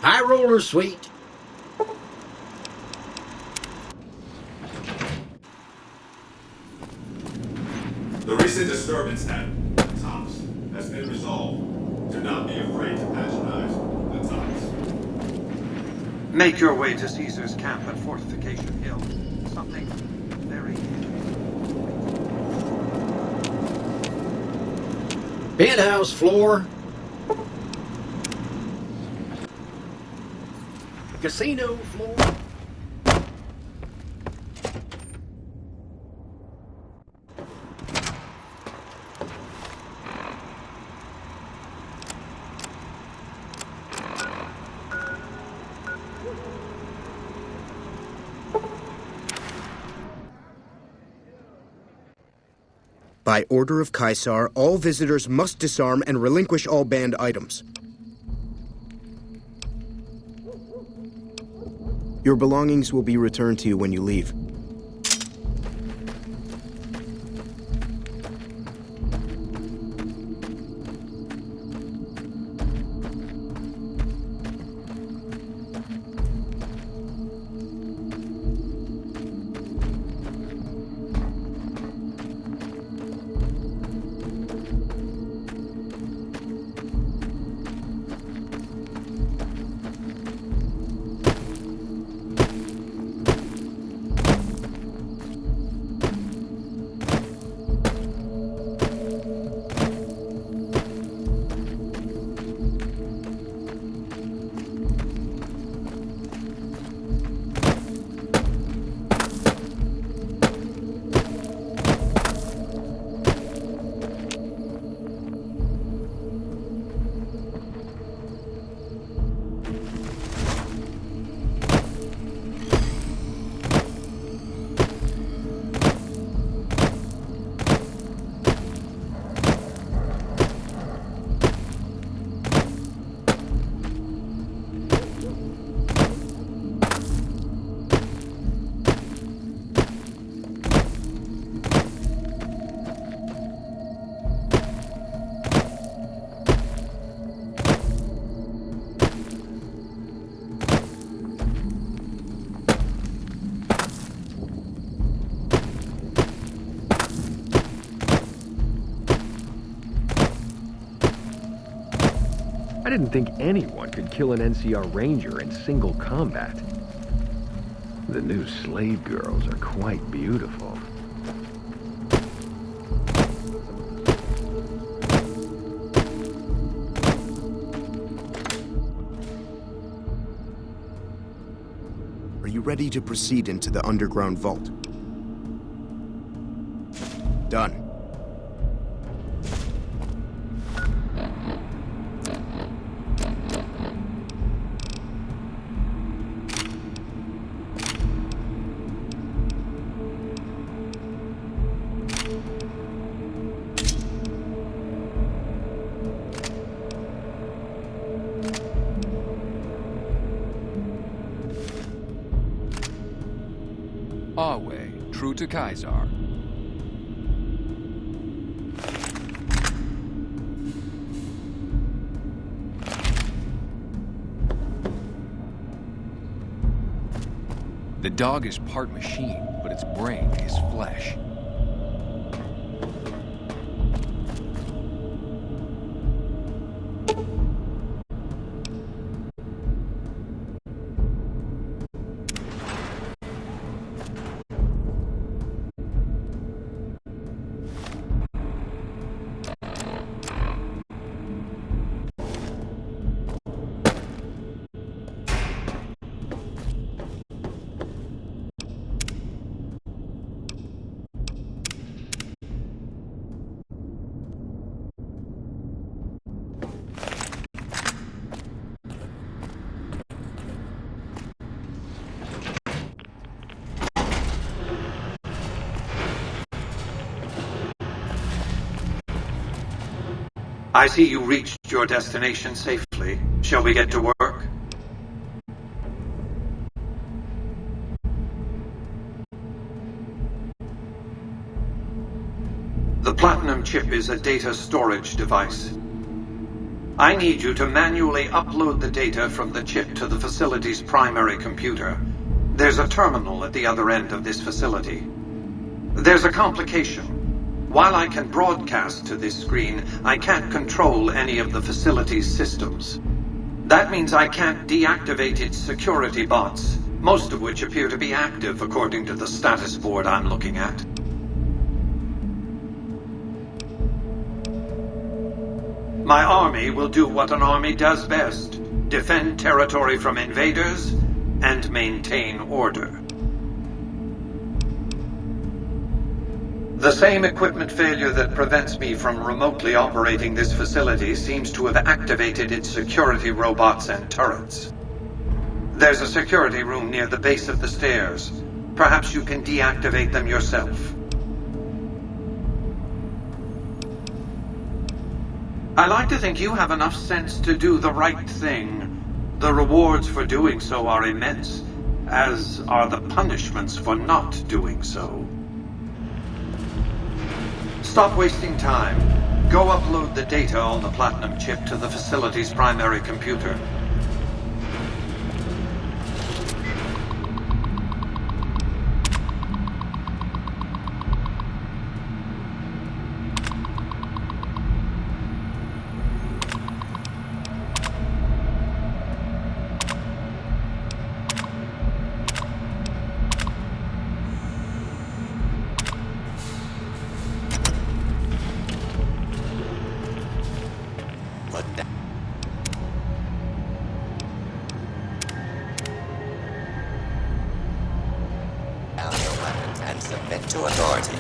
High roller, sweet. The recent disturbance at Tops has been resolved. Do not be afraid to patronize the Tops. Make your way to Caesar's camp at Fortification Hill. Something very... Penthouse floor. Casino floor. By order of Caesar, all visitors must disarm and relinquish all banned items. Your belongings will be returned to you when you leave. I didn't think anyone could kill an NCR Ranger in single combat. The new slave girls are quite beautiful. Are you ready to proceed into the underground vault? Done. Our way, true to Caesar. The dog is part machine, but its brain is flesh. I see you reached your destination safely. Shall we get to work? The Platinum chip is a data storage device. I need you to manually upload the data from the chip to the facility's primary computer. There's a terminal at the other end of this facility. There's a complication. While I can broadcast to this screen, I can't control any of the facility's systems. That means I can't deactivate its security bots, most of which appear to be active according to the status board I'm looking at. My army will do what an army does best: defend territory from invaders and maintain order. The same equipment failure that prevents me from remotely operating this facility seems to have activated its security robots and turrets. There's a security room near the base of the stairs. Perhaps you can deactivate them yourself. I like to think you have enough sense to do the right thing. The rewards for doing so are immense, as are the punishments for not doing so. Stop wasting time. Go upload the data on the Platinum chip to the facility's primary computer. And submit to authority.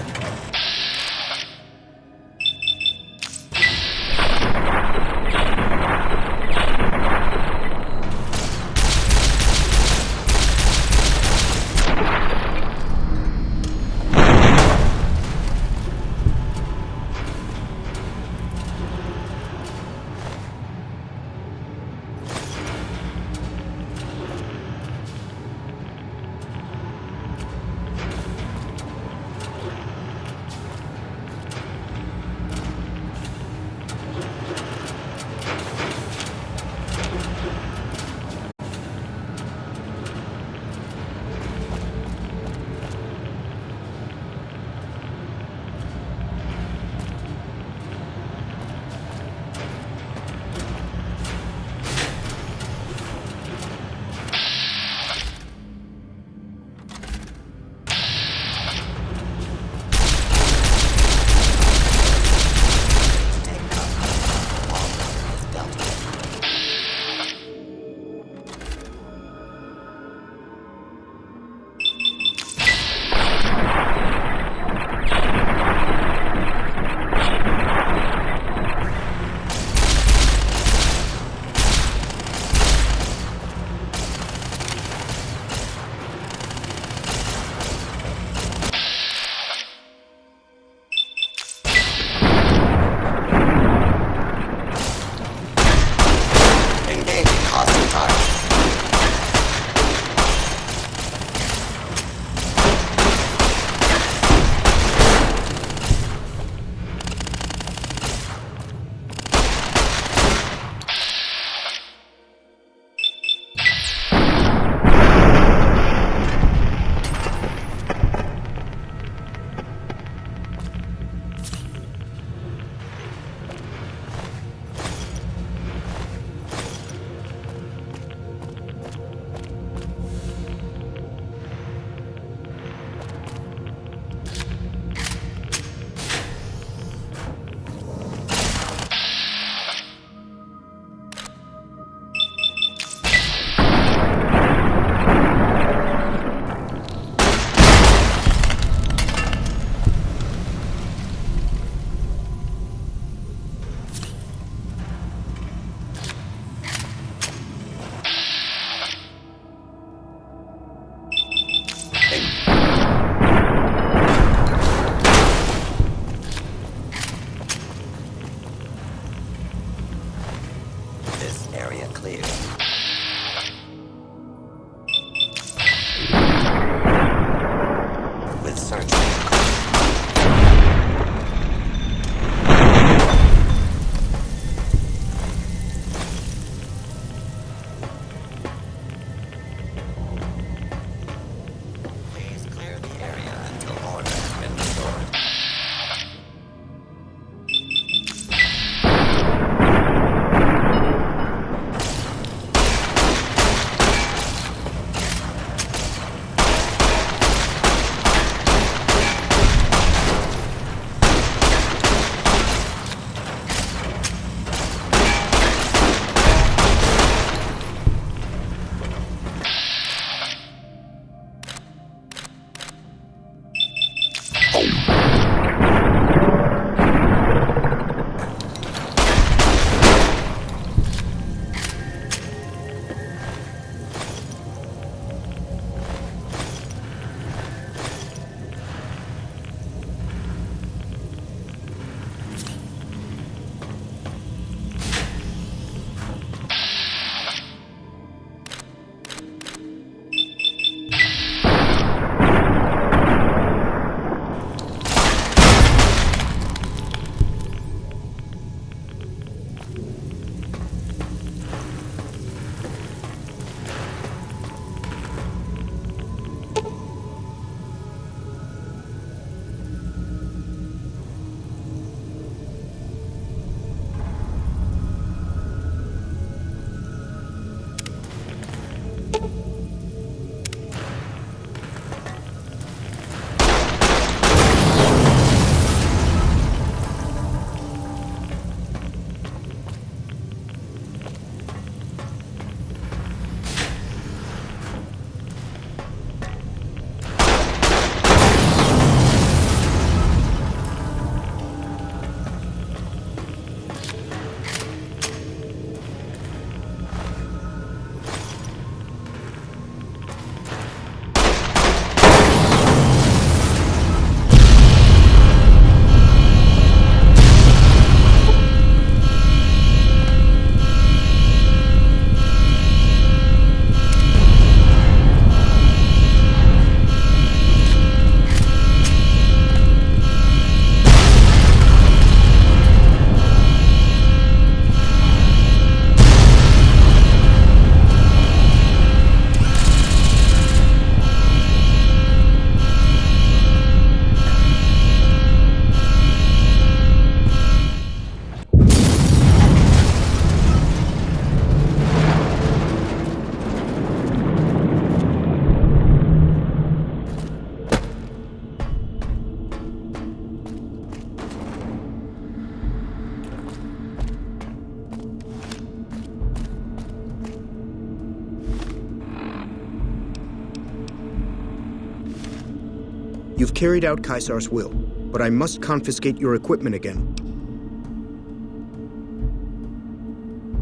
You've carried out Caesar's will, but I must confiscate your equipment again.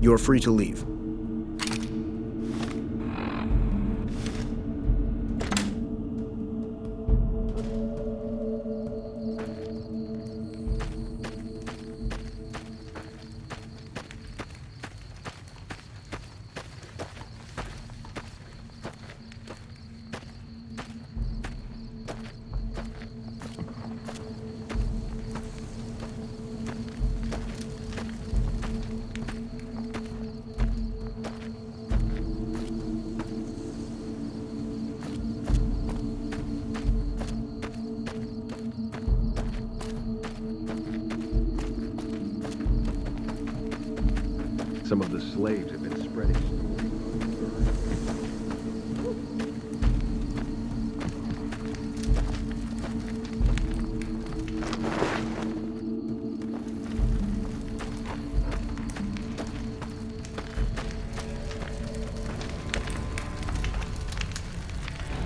You're free to leave. Some of the slaves have been spreading.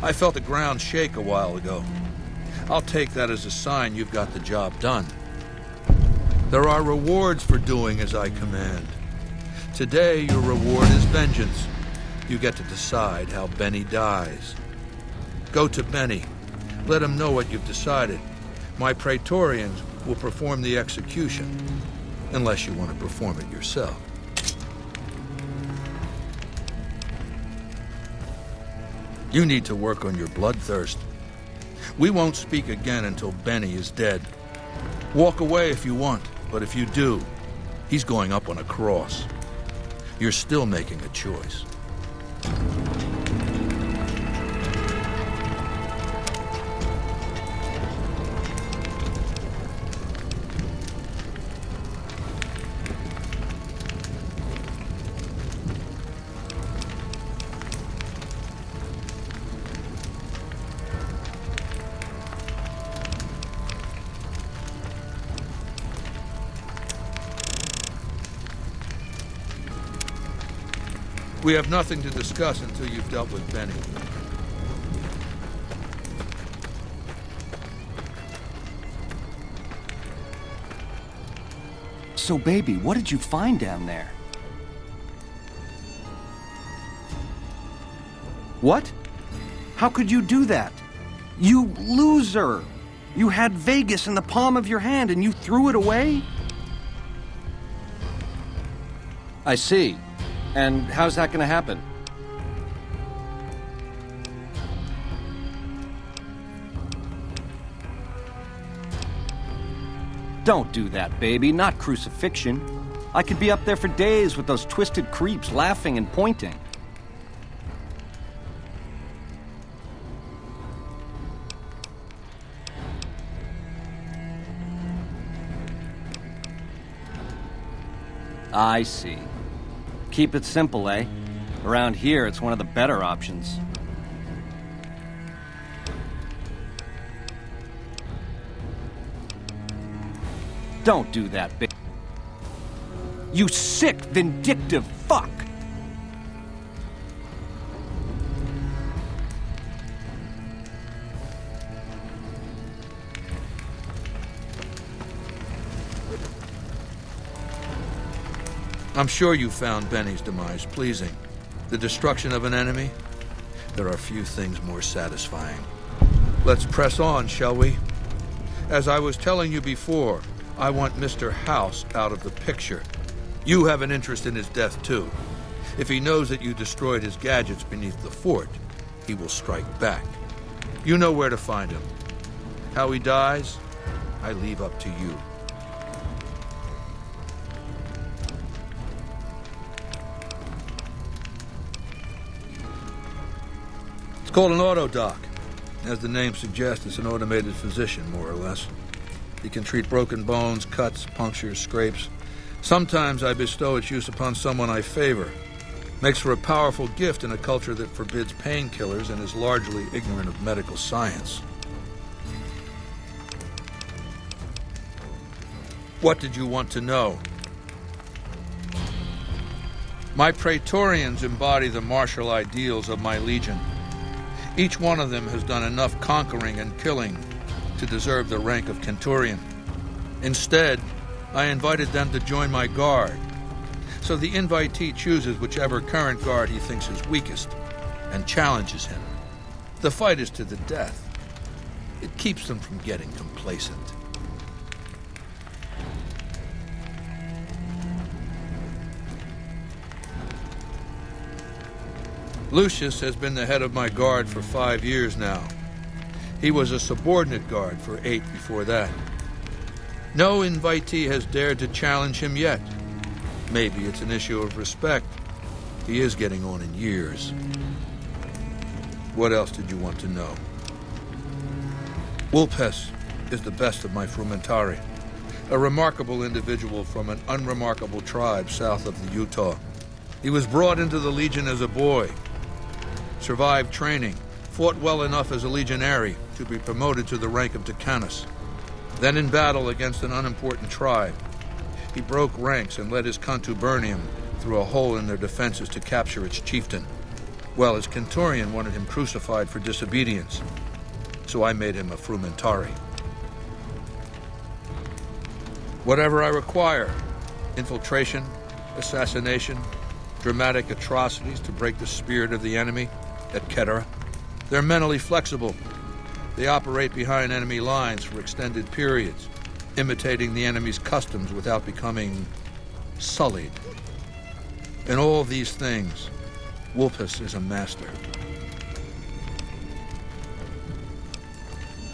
I felt the ground shake a while ago. I'll take that as a sign you've got the job done. There are rewards for doing as I command. Today, your reward is vengeance. You get to decide how Benny dies. Go to Benny. Let him know what you've decided. My Praetorians will perform the execution, unless you want to perform it yourself. You need to work on your bloodthirst. We won't speak again until Benny is dead. Walk away if you want, but if you do, he's going up on a cross. You're still making a choice. We have nothing to discuss until you've dealt with Benny. So, baby, what did you find down there? What? How could you do that? You loser! You had Vegas in the palm of your hand and you threw it away? I see. And how's that gonna happen? Don't do that, baby. Not crucifixion. I could be up there for days with those twisted creeps laughing and pointing. I see. Keep it simple, eh? Around here, it's one of the better options. Don't do that, baby. You sick, vindictive fuck! I'm sure you found Benny's demise pleasing. The destruction of an enemy? There are few things more satisfying. Let's press on, shall we? As I was telling you before, I want Mr. House out of the picture. You have an interest in his death, too. If he knows that you destroyed his gadgets beneath the fort, he will strike back. You know where to find him. How he dies, I leave up to you. It's called an autodoc. As the name suggests, it's an automated physician, more or less. He can treat broken bones, cuts, punctures, scrapes. Sometimes I bestow its use upon someone I favor. Makes for a powerful gift in a culture that forbids painkillers and is largely ignorant of medical science. What did you want to know? My Praetorians embody the martial ideals of my legion. Each one of them has done enough conquering and killing to deserve the rank of Centurion. Instead, I invited them to join my guard. So the invitee chooses whichever current guard he thinks is weakest and challenges him. The fight is to the death. It keeps them from getting complacent. Lucius has been the head of my guard for 5 years now. He was a subordinate guard for 8 before that. No invitee has dared to challenge him yet. Maybe it's an issue of respect. He is getting on in years. What else did you want to know? Wulpes is the best of my frumentari, a remarkable individual from an unremarkable tribe south of the Utah. He was brought into the Legion as a boy, survived training, fought well enough as a legionary to be promoted to the rank of decanus. Then in battle against an unimportant tribe, he broke ranks and led his contubernium through a hole in their defenses to capture its chieftain. Well, his Centurion wanted him crucified for disobedience, so I made him a frumentari. Whatever I require, infiltration, assassination, dramatic atrocities to break the spirit of the enemy, etc. They're mentally flexible. They operate behind enemy lines for extended periods, imitating the enemy's customs without becoming sullied. In all these things, Wulpes is a master.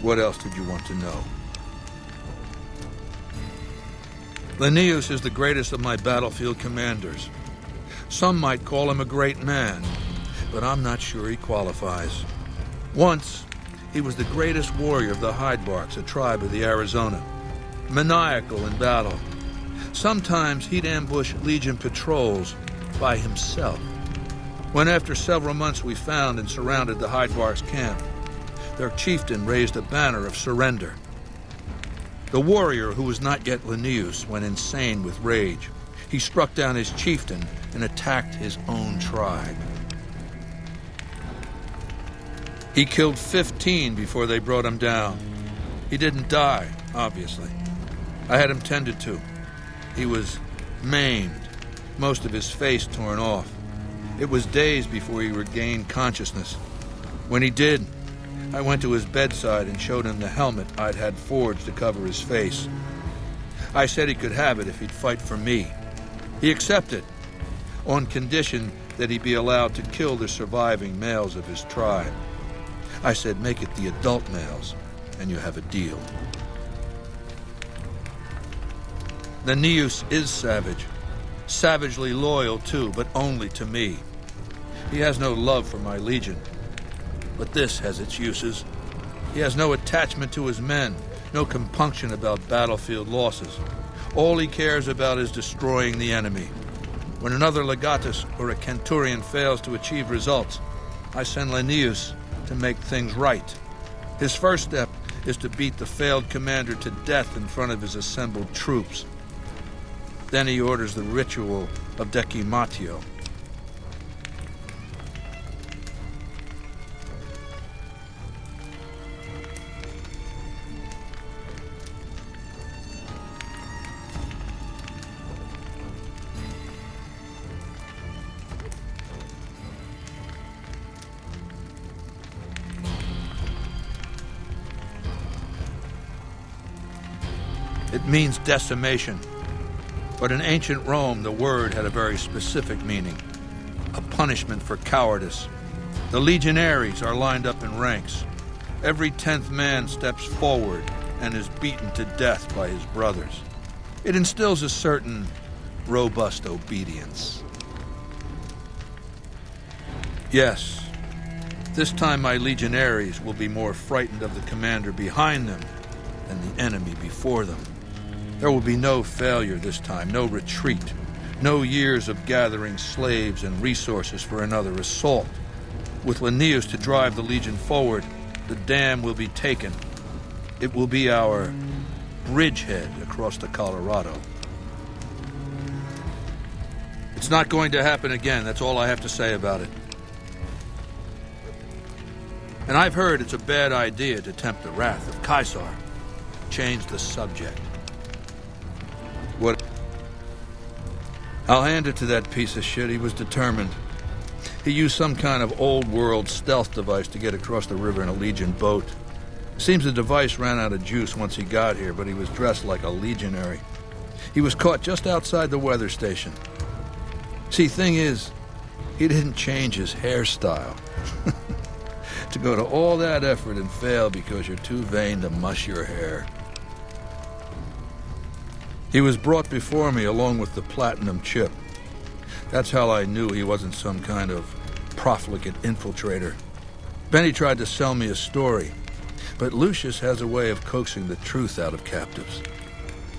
What else did you want to know? Linnaeus is the greatest of my battlefield commanders. Some might call him a great man, but I'm not sure he qualifies. Once, he was the greatest warrior of the Hydebarks, a tribe of the Arizona. Maniacal in battle. Sometimes he'd ambush Legion patrols by himself. When after several months we found and surrounded the Hydebarks camp, their chieftain raised a banner of surrender. The warrior, who was not yet Linnaeus, went insane with rage. He struck down his chieftain and attacked his own tribe. He killed 15 before they brought him down. He didn't die, obviously. I had him tended to. He was maimed, most of his face torn off. It was days before he regained consciousness. When he did, I went to his bedside and showed him the helmet I'd had forged to cover his face. I said he could have it if he'd fight for me. He accepted, on condition that he be allowed to kill the surviving males of his tribe. I said, make it the adult males, and you have a deal. Linnaeus is savage. Savagely loyal, too, but only to me. He has no love for my legion. But this has its uses. He has no attachment to his men, no compunction about battlefield losses. All he cares about is destroying the enemy. When another legatus or a centurion fails to achieve results, I send Linnaeus to make things right. His first step is to beat the failed commander to death in front of his assembled troops. Then he orders the ritual of decimatio. It means decimation. But in ancient Rome, the word had a very specific meaning. A punishment for cowardice. The legionaries are lined up in ranks. Every 10th man steps forward and is beaten to death by his brothers. It instills a certain robust obedience. Yes, this time my legionaries will be more frightened of the commander behind them than the enemy before them. There will be no failure this time, no retreat, no years of gathering slaves and resources for another assault. With Linnaeus to drive the Legion forward, the dam will be taken. It will be our bridgehead across the Colorado. It's not going to happen again. That's all I have to say about it. And I've heard it's a bad idea to tempt the wrath of Caesar. Change the subject. What? I'll hand it to that piece of shit. He was determined. He used some kind of old-world stealth device to get across the river in a Legion boat. Seems the device ran out of juice once he got here, but he was dressed like a legionary. He was caught just outside the weather station. See, thing is, he didn't change his hairstyle. To go to all that effort and fail because you're too vain to muss your hair. He was brought before me along with the platinum chip. That's how I knew he wasn't some kind of profligate infiltrator. Benny tried to sell me a story, but Lucius has a way of coaxing the truth out of captives.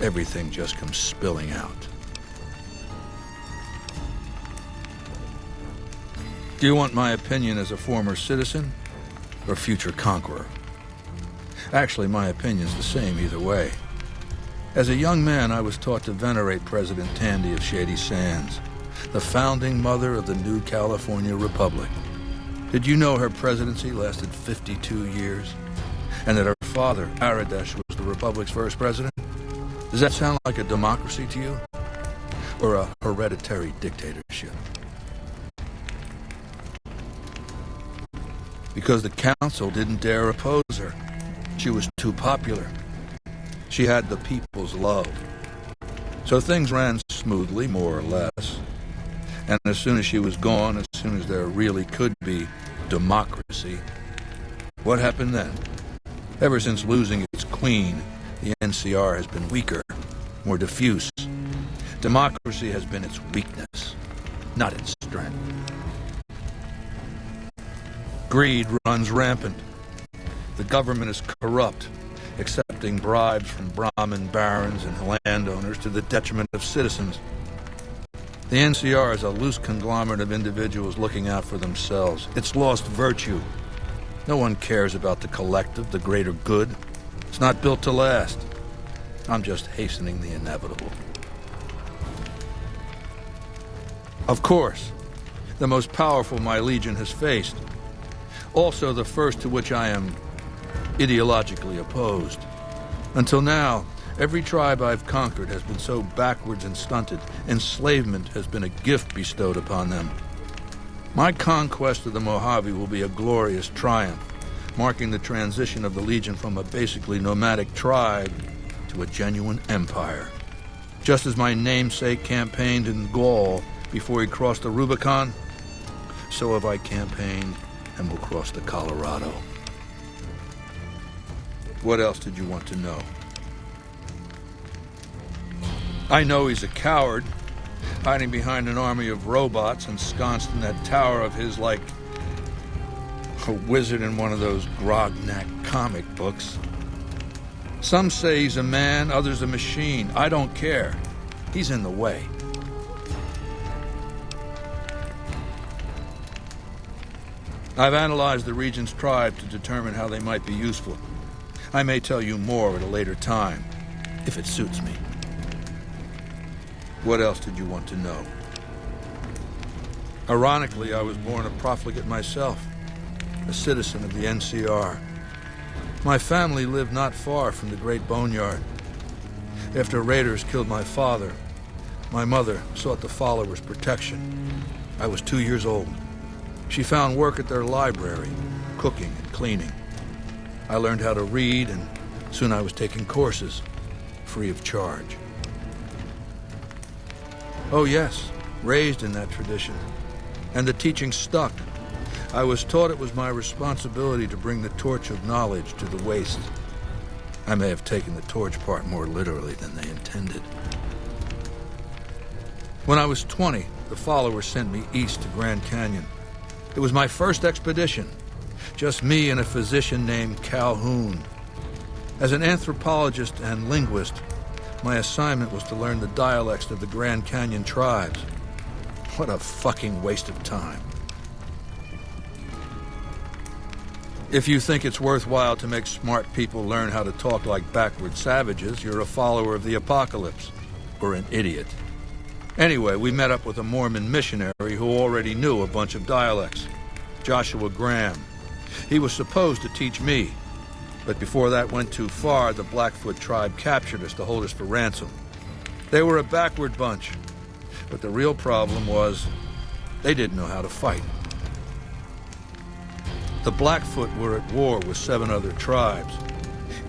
Everything just comes spilling out. Do you want my opinion as a former citizen or future conqueror? Actually, my opinion's the same either way. As a young man, I was taught to venerate President Tandy of Shady Sands, the founding mother of the new California Republic. Did you know her presidency lasted 52 years? And that her father, Aradesh, was the Republic's first president? Does that sound like a democracy to you? Or a hereditary dictatorship? Because the council didn't dare oppose her. She was too popular. She had the people's love. So things ran smoothly, more or less. And as soon as she was gone, as soon as there really could be democracy, what happened then? Ever since losing its queen, the NCR has been weaker, more diffuse. Democracy has been its weakness, not its strength. Greed runs rampant. The government is corrupt, accepting bribes from Brahmin barons and landowners to the detriment of citizens. The NCR is a loose conglomerate of individuals looking out for themselves. It's lost virtue. No one cares about the collective, the greater good. It's not built to last. I'm just hastening the inevitable. Of course, the most powerful my legion has faced. Also the first to which I am ideologically opposed. Until now, every tribe I've conquered has been so backwards and stunted, enslavement has been a gift bestowed upon them. My conquest of the Mojave will be a glorious triumph, marking the transition of the Legion from a basically nomadic tribe to a genuine empire. Just as my namesake campaigned in Gaul before he crossed the Rubicon, so have I campaigned and will cross the Colorado. What else did you want to know? I know he's a coward, hiding behind an army of robots ensconced in that tower of his like a wizard in one of those Grognak comic books. Some say he's a man, others a machine. I don't care. He's in the way. I've analyzed the region's tribe to determine how they might be useful. I may tell you more at a later time, if it suits me. What else did you want to know? Ironically, I was born a profligate myself, a citizen of the NCR. My family lived not far from the Great Boneyard. After raiders killed my father, my mother sought the followers' protection. I was 2 years old. She found work at their library, cooking and cleaning. I learned how to read, and soon I was taking courses, free of charge. Oh yes, raised in that tradition. And the teaching stuck. I was taught it was my responsibility to bring the torch of knowledge to the waste. I may have taken the torch part more literally than they intended. When I was 20, the followers sent me east to Grand Canyon. It was my first expedition. Just me and a physician named Calhoun. As an anthropologist and linguist, my assignment was to learn the dialects of the Grand Canyon tribes. What a fucking waste of time. If you think it's worthwhile to make smart people learn how to talk like backward savages, you're a follower of the apocalypse, or an idiot. Anyway, we met up with a Mormon missionary who already knew a bunch of dialects, Joshua Graham. He was supposed to teach me, but before that went too far, the Blackfoot tribe captured us to hold us for ransom. They were a backward bunch, but the real problem was they didn't know how to fight. The Blackfoot were at war with 7 other tribes,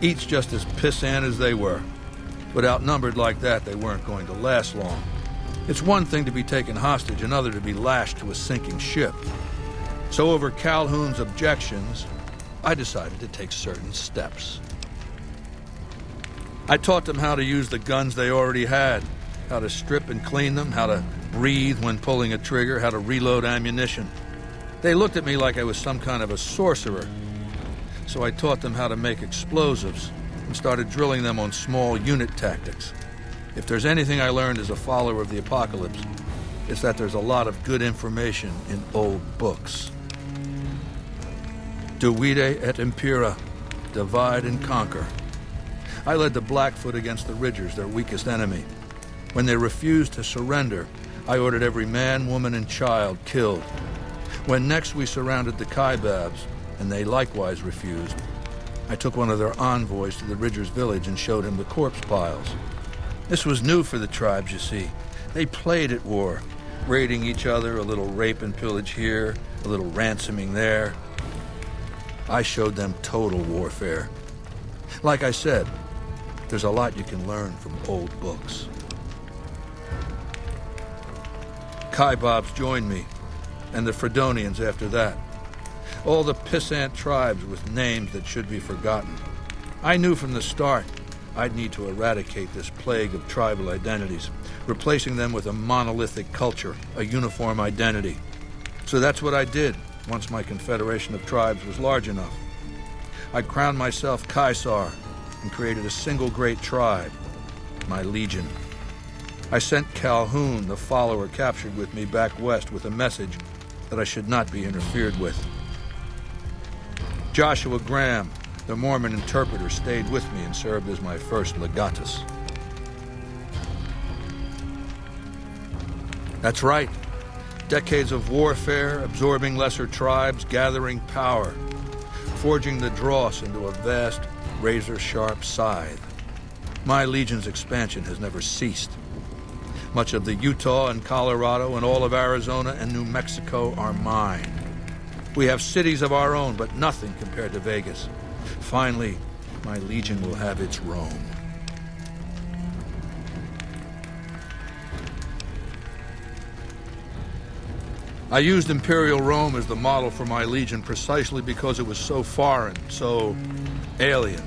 each just as pissant as they were. But outnumbered like that, they weren't going to last long. It's one thing to be taken hostage, another to be lashed to a sinking ship. So over Calhoun's objections, I decided to take certain steps. I taught them how to use the guns they already had, how to strip and clean them, how to breathe when pulling a trigger, how to reload ammunition. They looked at me like I was some kind of a sorcerer. So I taught them how to make explosives and started drilling them on small unit tactics. If there's anything I learned as a follower of the apocalypse, it's that there's a lot of good information in old books. Divide et impera, divide and conquer. I led the Blackfoot against the Ridgers, their weakest enemy. When they refused to surrender, I ordered every man, woman, and child killed. When next we surrounded the Kaibabs, and they likewise refused, I took one of their envoys to the Ridgers' village and showed him the corpse piles. This was new for the tribes, you see. They played at war, raiding each other, a little rape and pillage here, a little ransoming there. I showed them total warfare. Like I said, there's a lot you can learn from old books. Kaibabs joined me, and the Fredonians after that. All the pissant tribes with names that should be forgotten. I knew from the start I'd need to eradicate this plague of tribal identities, replacing them with a monolithic culture, a uniform identity. So that's what I did once my confederation of tribes was large enough. I crowned myself Caesar and created a single great tribe, my legion. I sent Calhoun, the follower captured with me, back west with a message that I should not be interfered with. Joshua Graham, the Mormon interpreter, stayed with me and served as my first legatus. That's right. Decades of warfare, absorbing lesser tribes, gathering power, forging the dross into a vast, razor-sharp scythe. My legion's expansion has never ceased. Much of the Utah and Colorado and all of Arizona and New Mexico are mine. We have cities of our own, but nothing compared to Vegas. Finally, my legion will have its Rome. I used Imperial Rome as the model for my legion precisely because it was so foreign, so alien.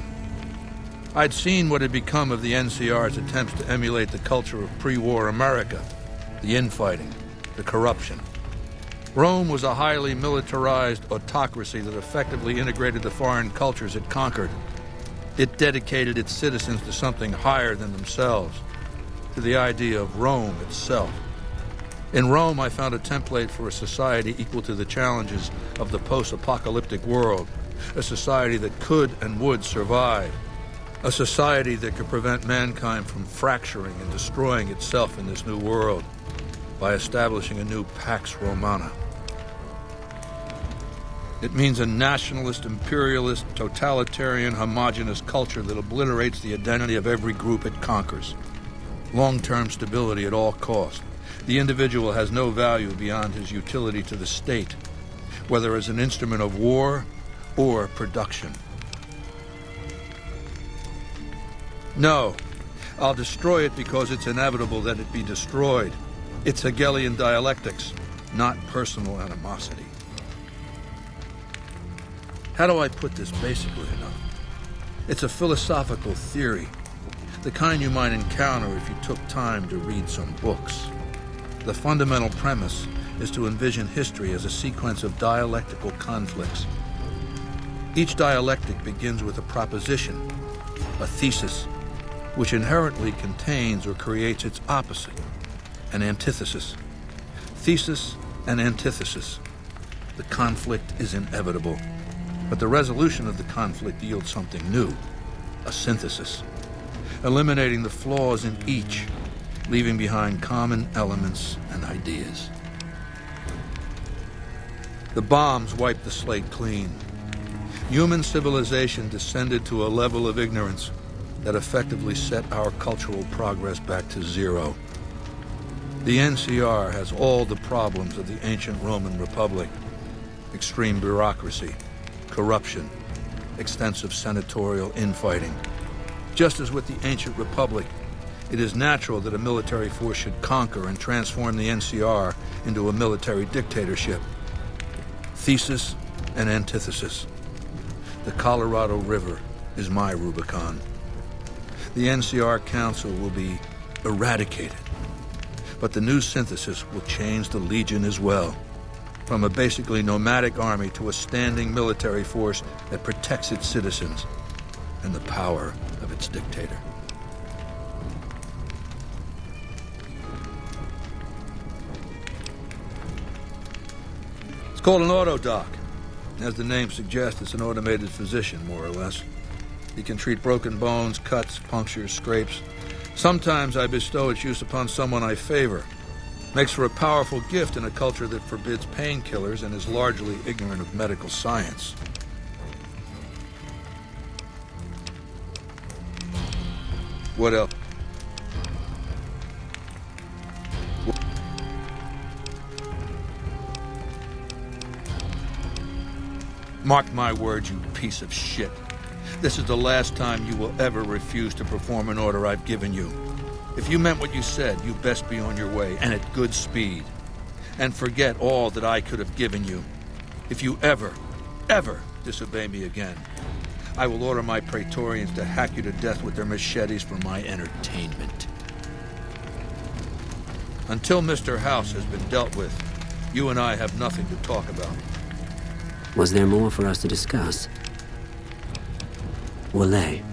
I'd seen what had become of the NCR's attempts to emulate the culture of pre-war America, the infighting, the corruption. Rome was a highly militarized autocracy that effectively integrated the foreign cultures it conquered. It dedicated its citizens to something higher than themselves, to the idea of Rome itself. In Rome, I found a template for a society equal to the challenges of the post-apocalyptic world, a society that could and would survive, a society that could prevent mankind from fracturing and destroying itself in this new world by establishing a new Pax Romana. It means a nationalist, imperialist, totalitarian, homogenous culture that obliterates the identity of every group it conquers. Long-term stability at all costs. The individual has no value beyond his utility to the state, whether as an instrument of war or production. No, I'll destroy it because it's inevitable that it be destroyed. It's Hegelian dialectics, not personal animosity. How do I put this basically enough? It's a philosophical theory, the kind you might encounter if you took time to read some books. The fundamental premise is to envision history as a sequence of dialectical conflicts. Each dialectic begins with a proposition, a thesis, which inherently contains or creates its opposite, an antithesis. Thesis and antithesis. The conflict is inevitable, but the resolution of the conflict yields something new, a synthesis, eliminating the flaws in each, leaving behind common elements and ideas. The bombs wiped the slate clean. Human civilization descended to a level of ignorance that effectively set our cultural progress back to zero. The NCR has all the problems of the ancient Roman Republic: extreme bureaucracy, corruption, extensive senatorial infighting. Just as with the ancient Republic, it is natural that a military force should conquer and transform the NCR into a military dictatorship. Thesis and antithesis. The Colorado River is my Rubicon. The NCR Council will be eradicated, but the new synthesis will change the Legion as well. From a basically nomadic army to a standing military force that protects its citizens and the power of its dictator. It's called an autodoc. As the name suggests, it's an automated physician, more or less. He can treat broken bones, cuts, punctures, scrapes. Sometimes I bestow its use upon someone I favor. Makes for a powerful gift in a culture that forbids painkillers and is largely ignorant of medical science. What else? Mark my words, you piece of shit. This is the last time you will ever refuse to perform an order I've given you. If you meant what you said, you best be on your way, and at good speed. And forget all that I could have given you. If you ever disobey me again, I will order my Praetorians to hack you to death with their machetes for my entertainment. Until Mr. House has been dealt with, you and I have nothing to talk about. Was there more for us to discuss? Wale.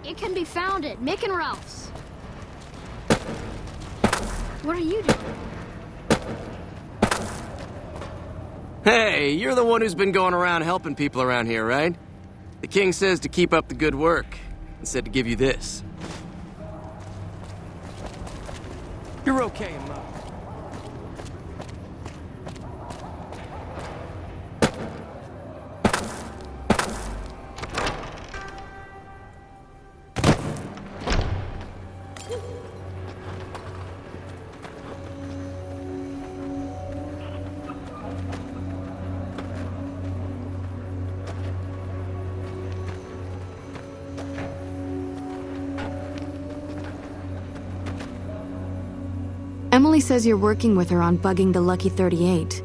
It can be found at Mick and Ralph's. What are you doing? Hey, you're the one who's been going around helping people around here, right? The king says to keep up the good work, and said to give you this. You're okay, Mo. Emily says you're working with her on bugging the Lucky 38.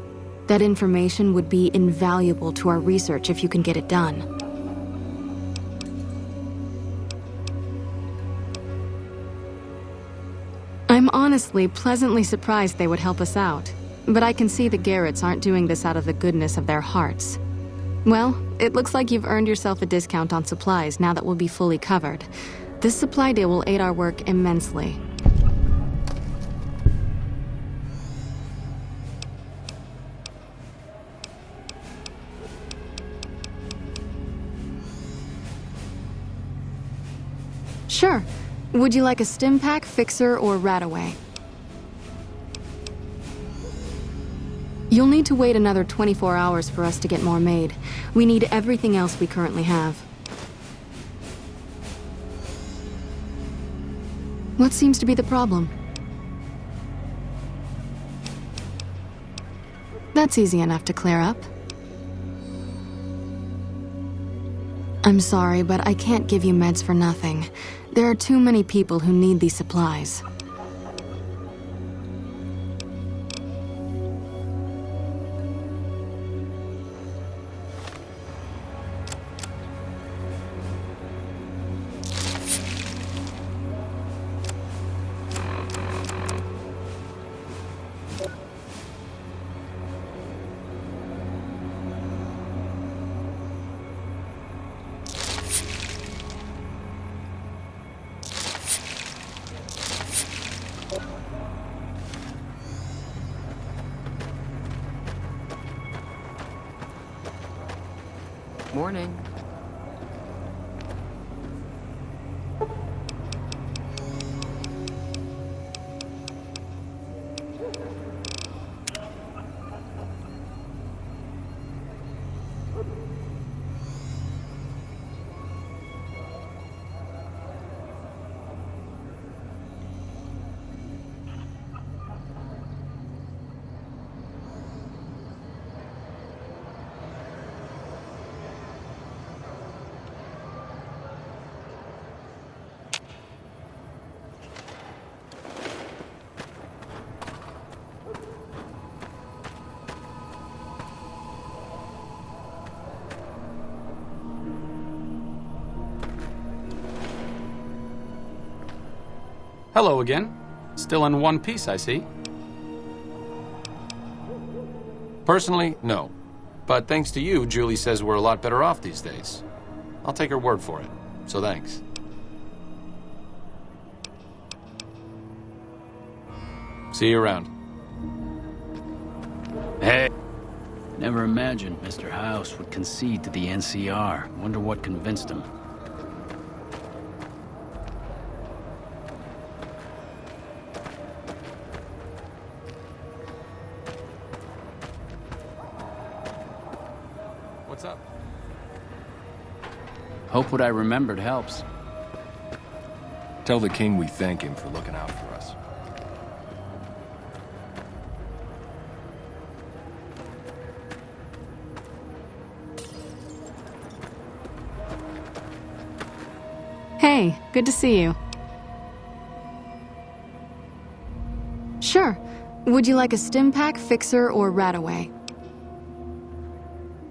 That information would be invaluable to our research if you can get it done. I'm honestly pleasantly surprised they would help us out, but I can see the Garretts aren't doing this out of the goodness of their hearts. Well, it looks like you've earned yourself a discount on supplies now that we'll be fully covered. This supply deal will aid our work immensely. Sure. Would you like a stim pack, fixer, or rataway? You'll need to wait another 24 hours for us to get more made. We need everything else we currently have. What seems to be the problem? That's easy enough to clear up. I'm sorry, but I can't give you meds for nothing. There are too many people who need these supplies. Morning. Hello again. Still in one piece, I see. Personally, no. But thanks to you, Julie says we're a lot better off these days. I'll take her word for it, so thanks. See you around. Hey. Never imagined Mr. House would concede to the NCR. Wonder what convinced him. What's up? Hope what I remembered helps. Tell the king we thank him for looking out for us. Hey, good to see you. Sure. Would you like a stim pack, fixer, or rataway?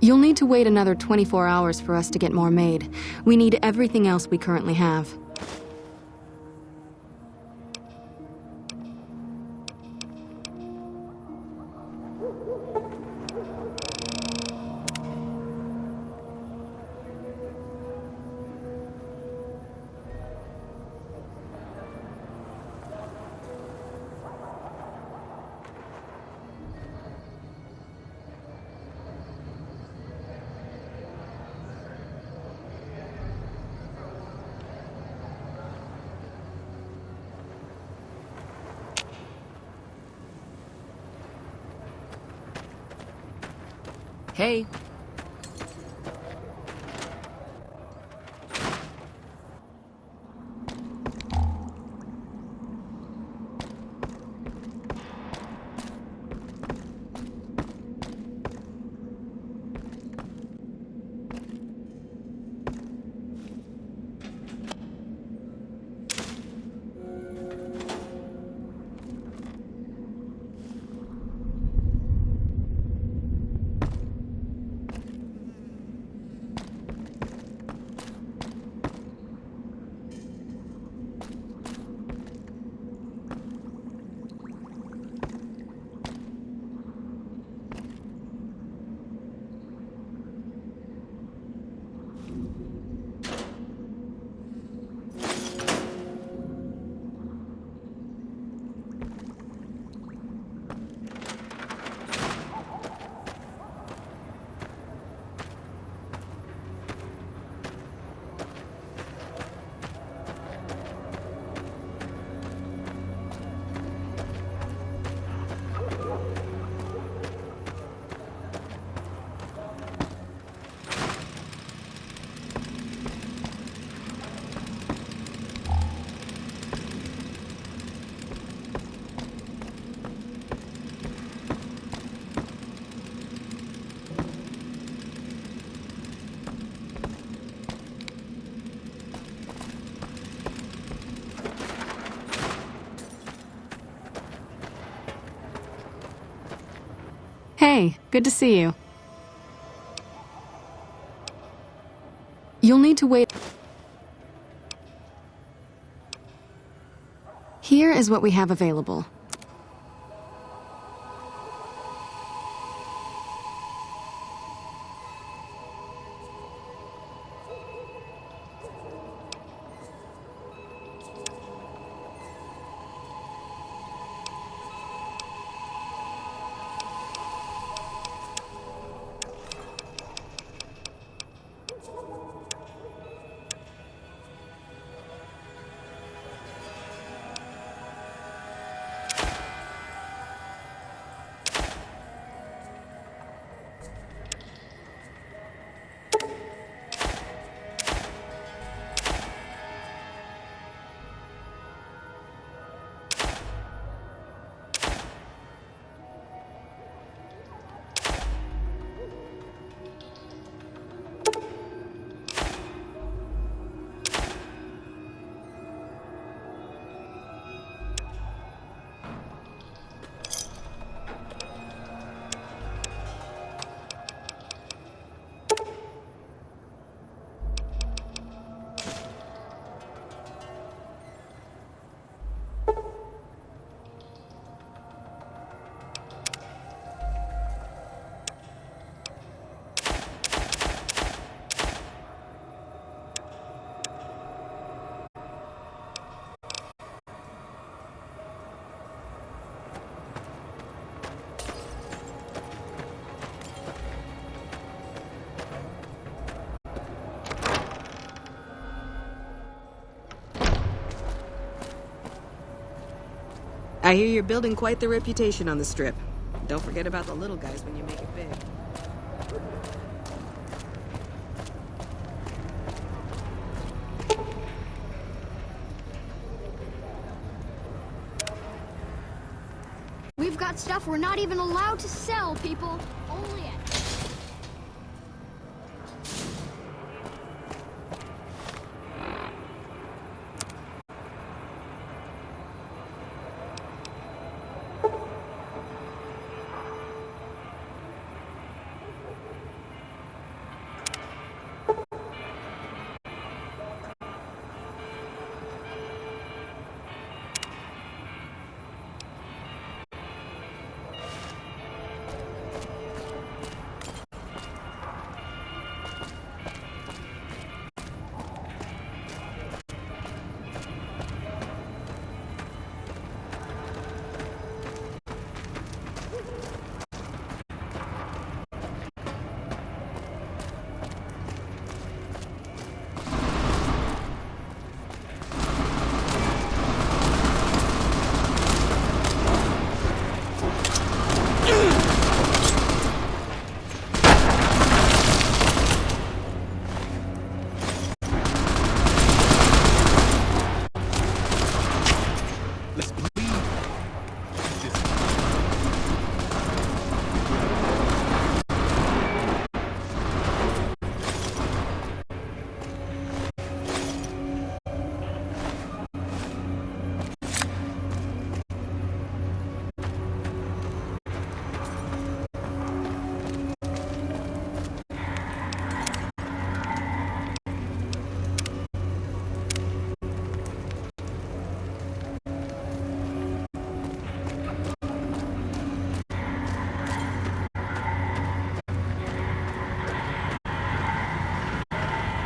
You'll need to wait another 24 hours for us to get more made. We need everything else we currently have. Hey. Hey, good to see you. You'll need to wait. Here is what we have available. I hear you're building quite the reputation on the Strip. Don't forget about the little guys when you make it big. We've got stuff we're not even allowed to sell, people. Only at...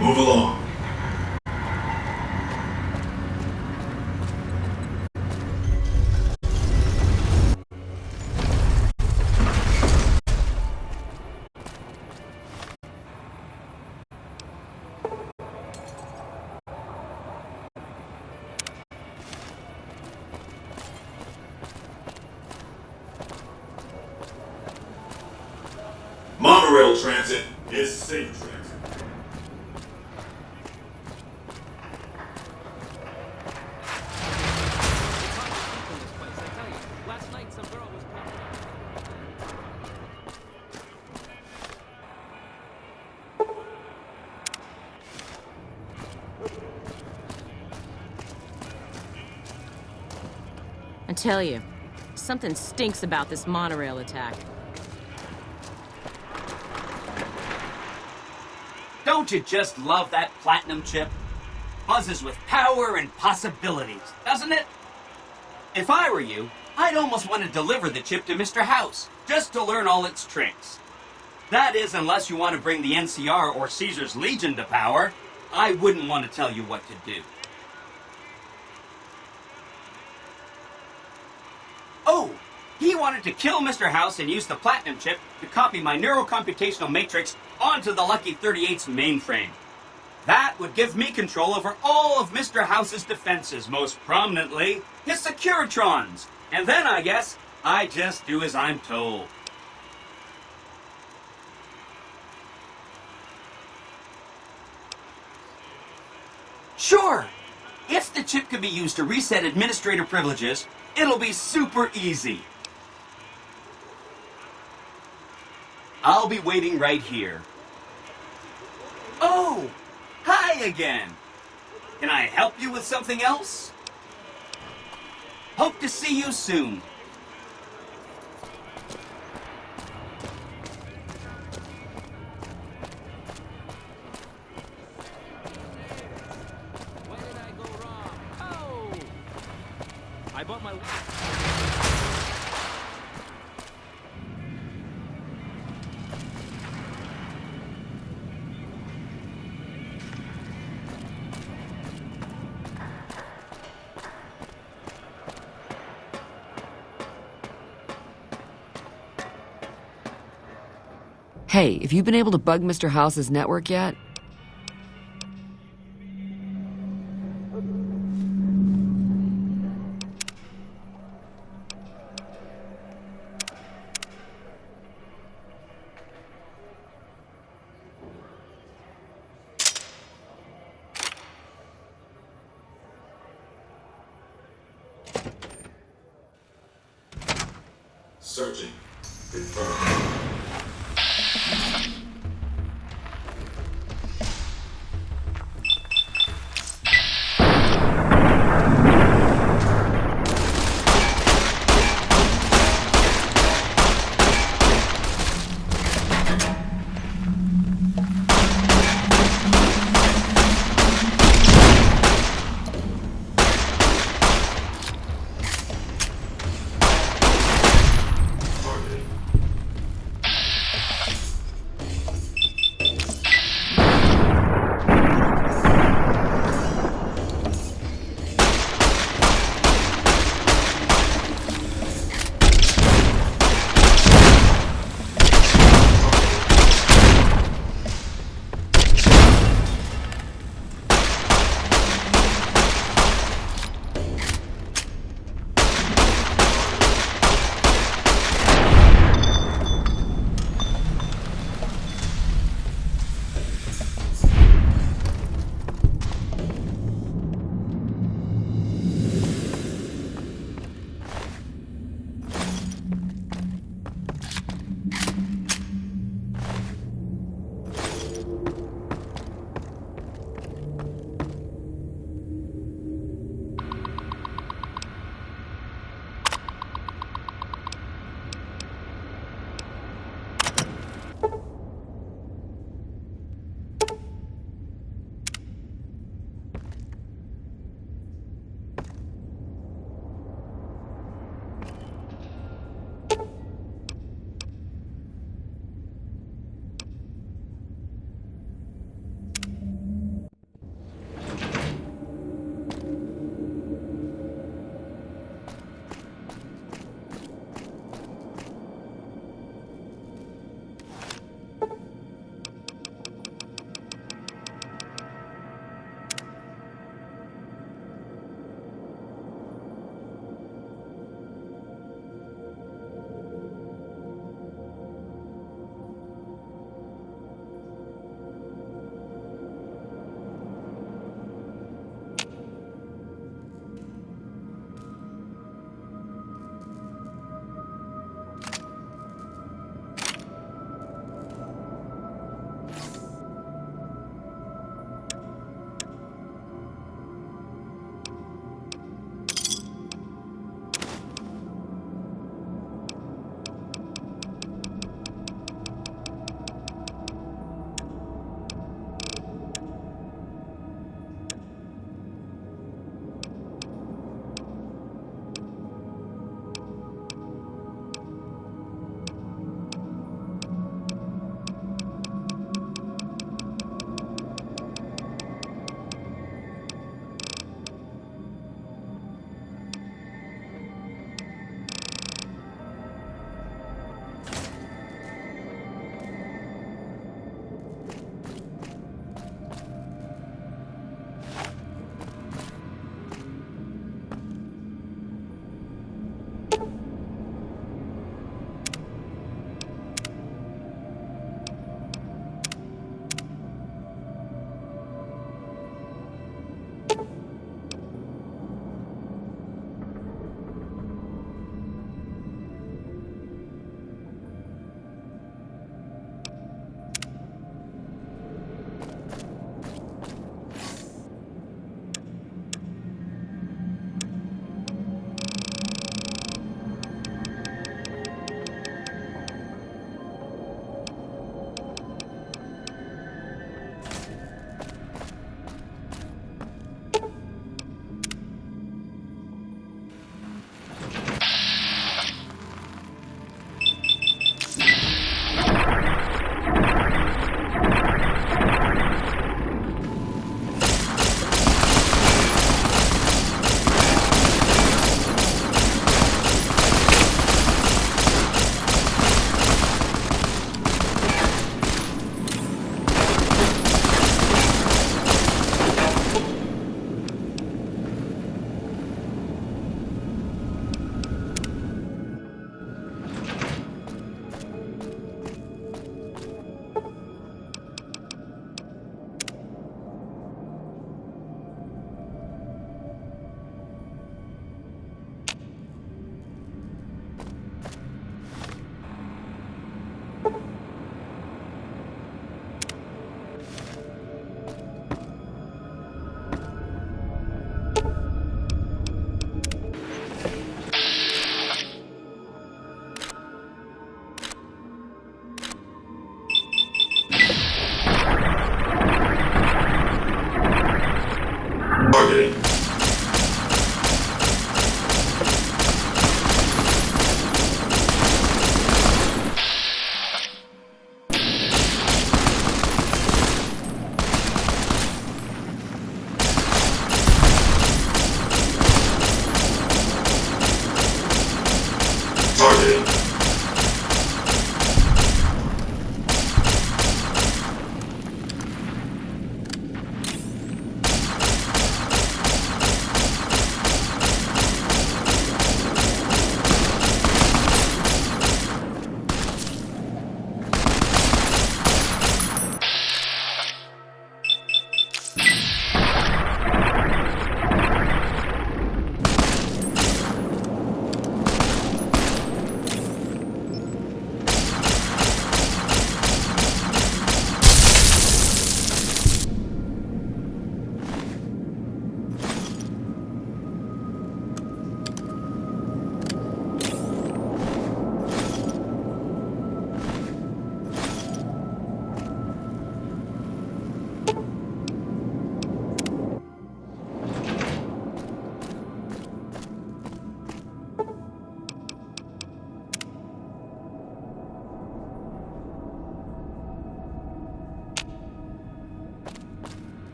Move along. Monorail transit is safe transit. I tell you, something stinks about this monorail attack. Don't you just love that platinum chip? Buzzes with power and possibilities, doesn't it? If I were you, I'd almost want to deliver the chip to Mr. House, just to learn all its tricks. That is, unless you want to bring the NCR or Caesar's Legion to power. I wouldn't want to tell you what to do. Oh, he wanted to kill Mr. House and use the platinum chip to copy my neurocomputational matrix onto the Lucky 38's mainframe. That would give me control over all of Mr. House's defenses, most prominently his Securitrons. And then, I guess, I just do as I'm told. Sure! If the chip can be used to reset administrator privileges, it'll be super easy. I'll be waiting right here. Oh! Hi again! Can I help you with something else? Hope to see you soon. I bought my... Hey, have you been able to bug Mr. House's network yet? Searching. Confirmed.